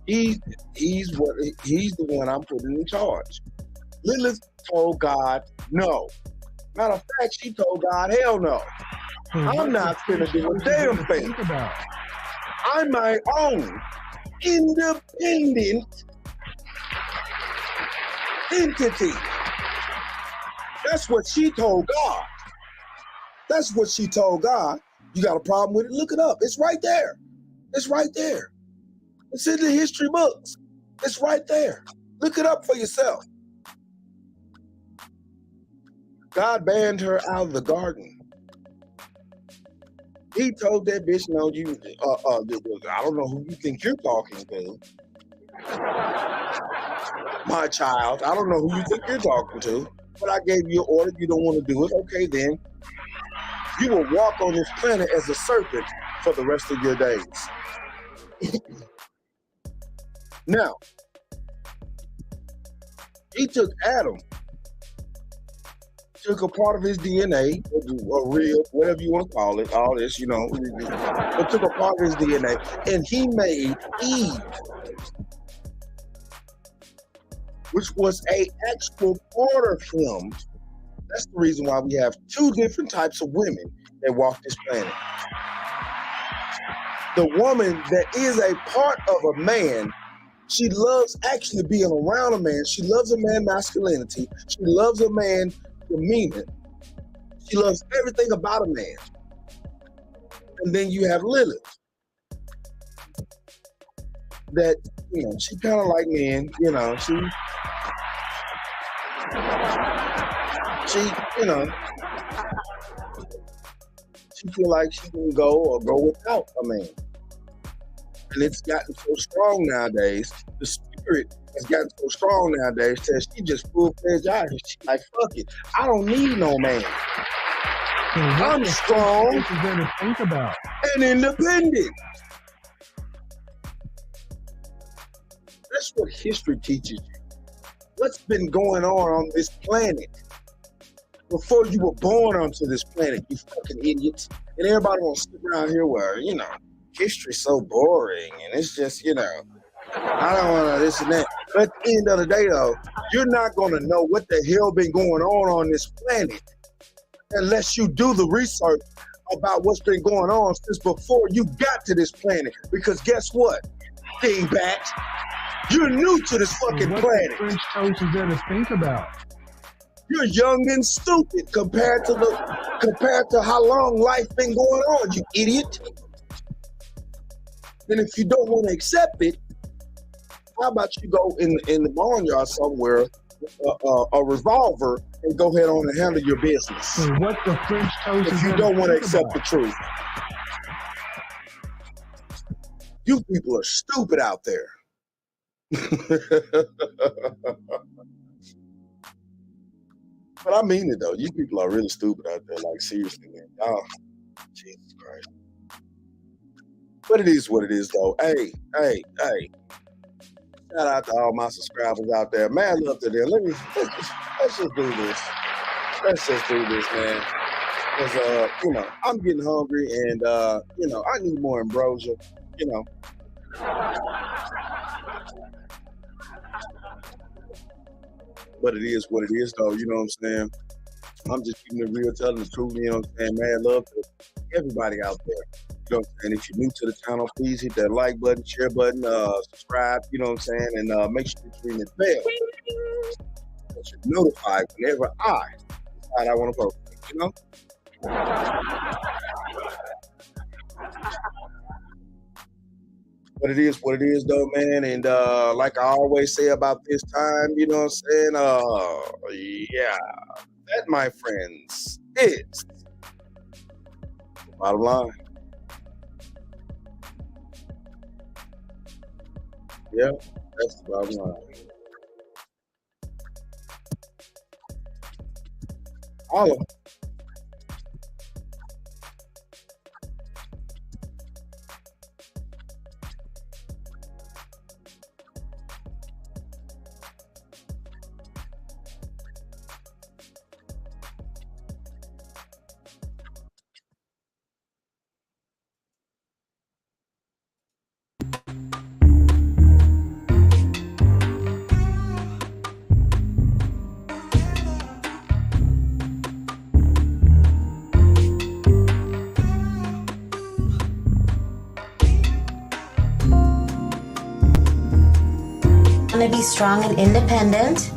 S6: He's the one I'm putting in charge. Lilith told God no. Matter of fact, she told God, hell no. I'm not gonna do a damn thing.
S1: Think about.
S6: I'm my own independent entity. That's what she told God. That's what she told God. You got a problem with it? Look it up. It's right there. It's right there. It's in the history books. It's right there. Look it up for yourself. God banned her out of the garden. He told that bitch, no, I don't know who you think you're talking to. My child, I don't know who you think you're talking to, but I gave you an order. You don't want to do it. Okay, then. You will walk on this planet as a serpent for the rest of your days. Now, he took Adam, took a part of his DNA, or real, whatever you want to call it, all this, but took a part of his DNA, and he made Eve, which was an actual part of him. That's the reason why we have two different types of women that walk this planet. The woman that is a part of a man, she loves actually being around a man. She loves a man masculinity. She loves a man demeanor. She loves everything about a man. And then you have Lilith. That, she kind of like men, she feel like she can go without a man. And it's gotten so strong nowadays. The spirit has gotten so strong nowadays that she just full-fledged out here. She's like, fuck it. I don't need no man. I'm strong
S1: To think about.
S6: and independent. That's what history teaches you. What's been going on this planet before you were born onto this planet, you fucking idiots. And everybody wants to sit around here where, history's so boring and it's just, I don't want to this and that. But at the end of the day, though, you're not going to know what the hell been going on this planet unless you do the research about what's been going on since before you got to this planet. Because guess what, dingbat? You're new to this fucking planet.
S1: French toast is there to think about?
S6: You're young and stupid compared to how long life been going on, you idiot. And if you don't want to accept it, how about you go in the barnyard somewhere, a revolver, and go ahead on and handle your business.
S1: And what the French toast
S6: If
S1: is
S6: you
S1: there
S6: don't
S1: to
S6: want to
S1: think
S6: accept
S1: about?
S6: the truth. You people are stupid out there. But I mean it though. You people are really stupid out there. Like seriously, man. Oh, Jesus Christ. But it is what it is though. Hey. Shout out to all my subscribers out there. Man, love to them. Let's just do this. Let's just do this, man. Because I'm getting hungry and I need more ambrosia, But it is what it is, though. You know what I'm saying? I'm just keeping it real, telling the truth. You know what I'm saying? Man, love to everybody out there. You know what I'm saying? If you're new to the channel, please hit that like button, share button, subscribe. You know what I'm saying? And make sure you ring the bell. So you're notified whenever I decide I want to post. But it is what it is, though, man. And like I always say about this time, you know what I'm saying? Yeah, that, my friends, is the bottom line. Yeah, that's the bottom line. Holla.
S8: be strong and independent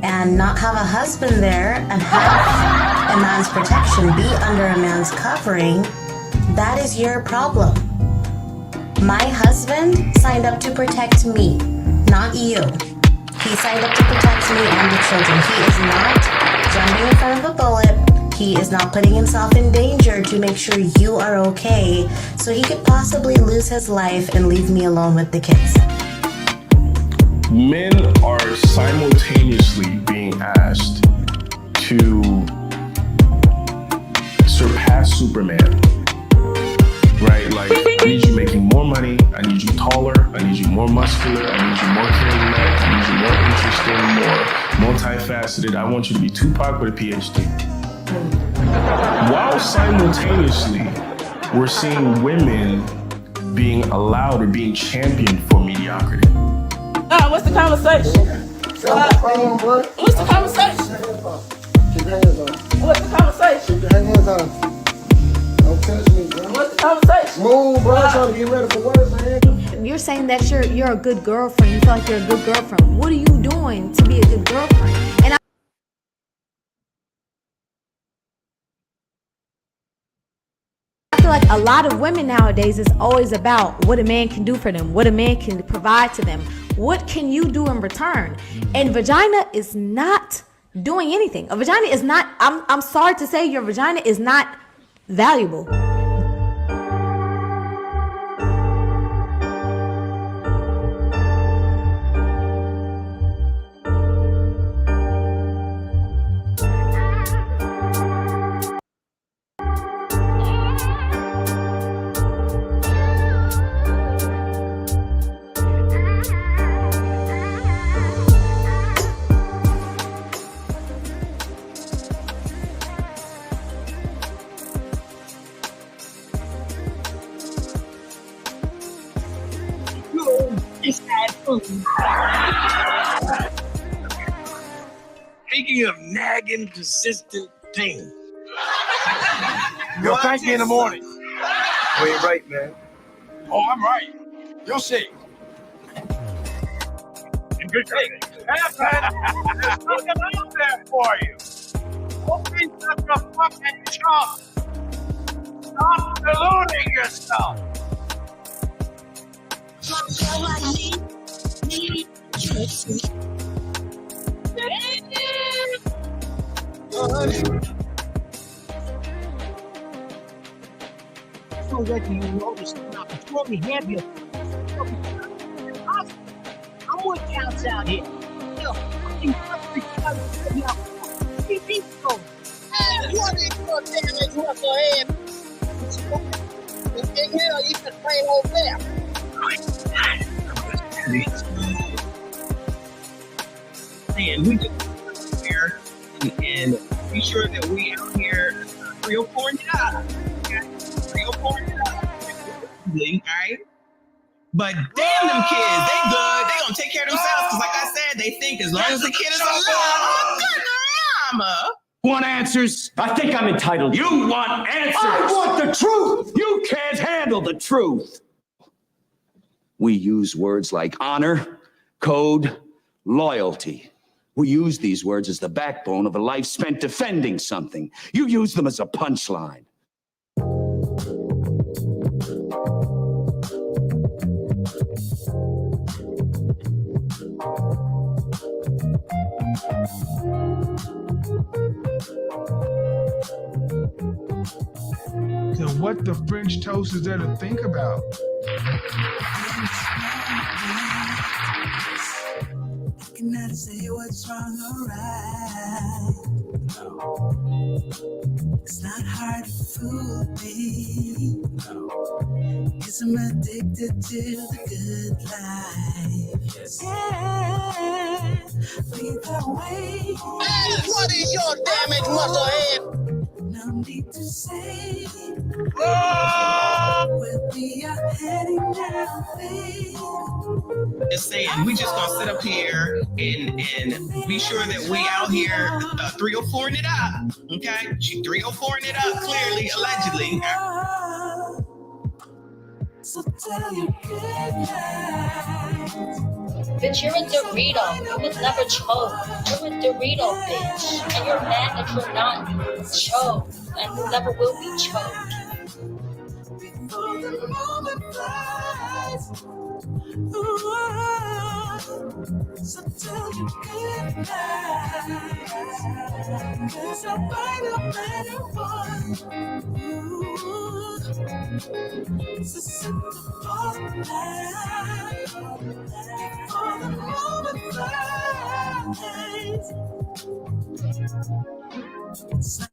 S8: and not have a husband there and have a man's protection, be under a man's covering, that is your problem. My husband signed up to protect me, not you. He signed up to protect me and the children. He is not jumping in front of a bullet. He is not putting himself in danger to make sure you are okay, so he could possibly lose his life and leave me alone with the kids.
S9: Men are simultaneously being asked to surpass Superman. Right? Like, I need you making more money, I need you taller, I need you more muscular, I need you more charismatic, I need you more interesting, more multifaceted. I want you to be Tupac with a PhD. While simultaneously, we're seeing women being allowed or being championed for mediocrity.
S5: What's the conversation? What's the conversation?
S10: Keep your hands on.
S5: What's the conversation?
S10: Keep your hands on. Don't touch me, bro.
S5: What's the conversation?
S10: Move, bro. I'm trying to get ready for work, man.
S11: You're saying that you're a good girlfriend. You feel like you're a good girlfriend. What are you doing to be a good girlfriend? And I feel like a lot of women nowadays is always about what a man can do for them, what a man can provide to them. What can you do in return? And vagina is not doing anything. A vagina is not, I'm sorry to say, your vagina is not valuable.
S7: Speaking of nagging, persistent pain. You'll thank me in the morning.
S12: You ain't right, man.
S7: Oh, I'm right. You'll see. In good shape. There's nothing out there for you. Open up your fucking chunk. Stop deluding yourself.
S13: So that you know this now before we have you. I'm with counts out here. Yo, fucking people. What is your damage muscle head? In hell, you can play over there.
S14: And we just here and be sure that we out here 304 it up. Okay? 304 it up. Alright? But damn them kids, they good. They gonna take care of themselves because like I said, they think as long as the kid is alive, good mama.
S15: Want answers? I think I'm entitled. You want answers? I want the truth! You can't handle the truth! We use words like honor, code, loyalty. We use these words as the backbone of a life spent defending something. You use them as a punchline.
S1: So what the French toast is there to think about?
S16: I cannot say what's wrong or right. No. It's not hard to fool me. No. 'Cause I'm addicted to the good life. Yes. Yeah. Either way.
S13: Hey, what is your damage muscle head?
S16: No need to say where we are heading now, babe.
S14: Just saying, we just gonna sit up here and be sure that we out here 304ing it up, okay? She 304ing it up, clearly, allegedly.
S16: So tell your good night.
S17: Bitch, you're a Dorito. You would never choke. You're a Dorito, bitch. And you're mad that you're not choked. And you never will be choked.
S16: So tell you goodbye. Cause I'll find no matter what. So set the ball down for the moment flies.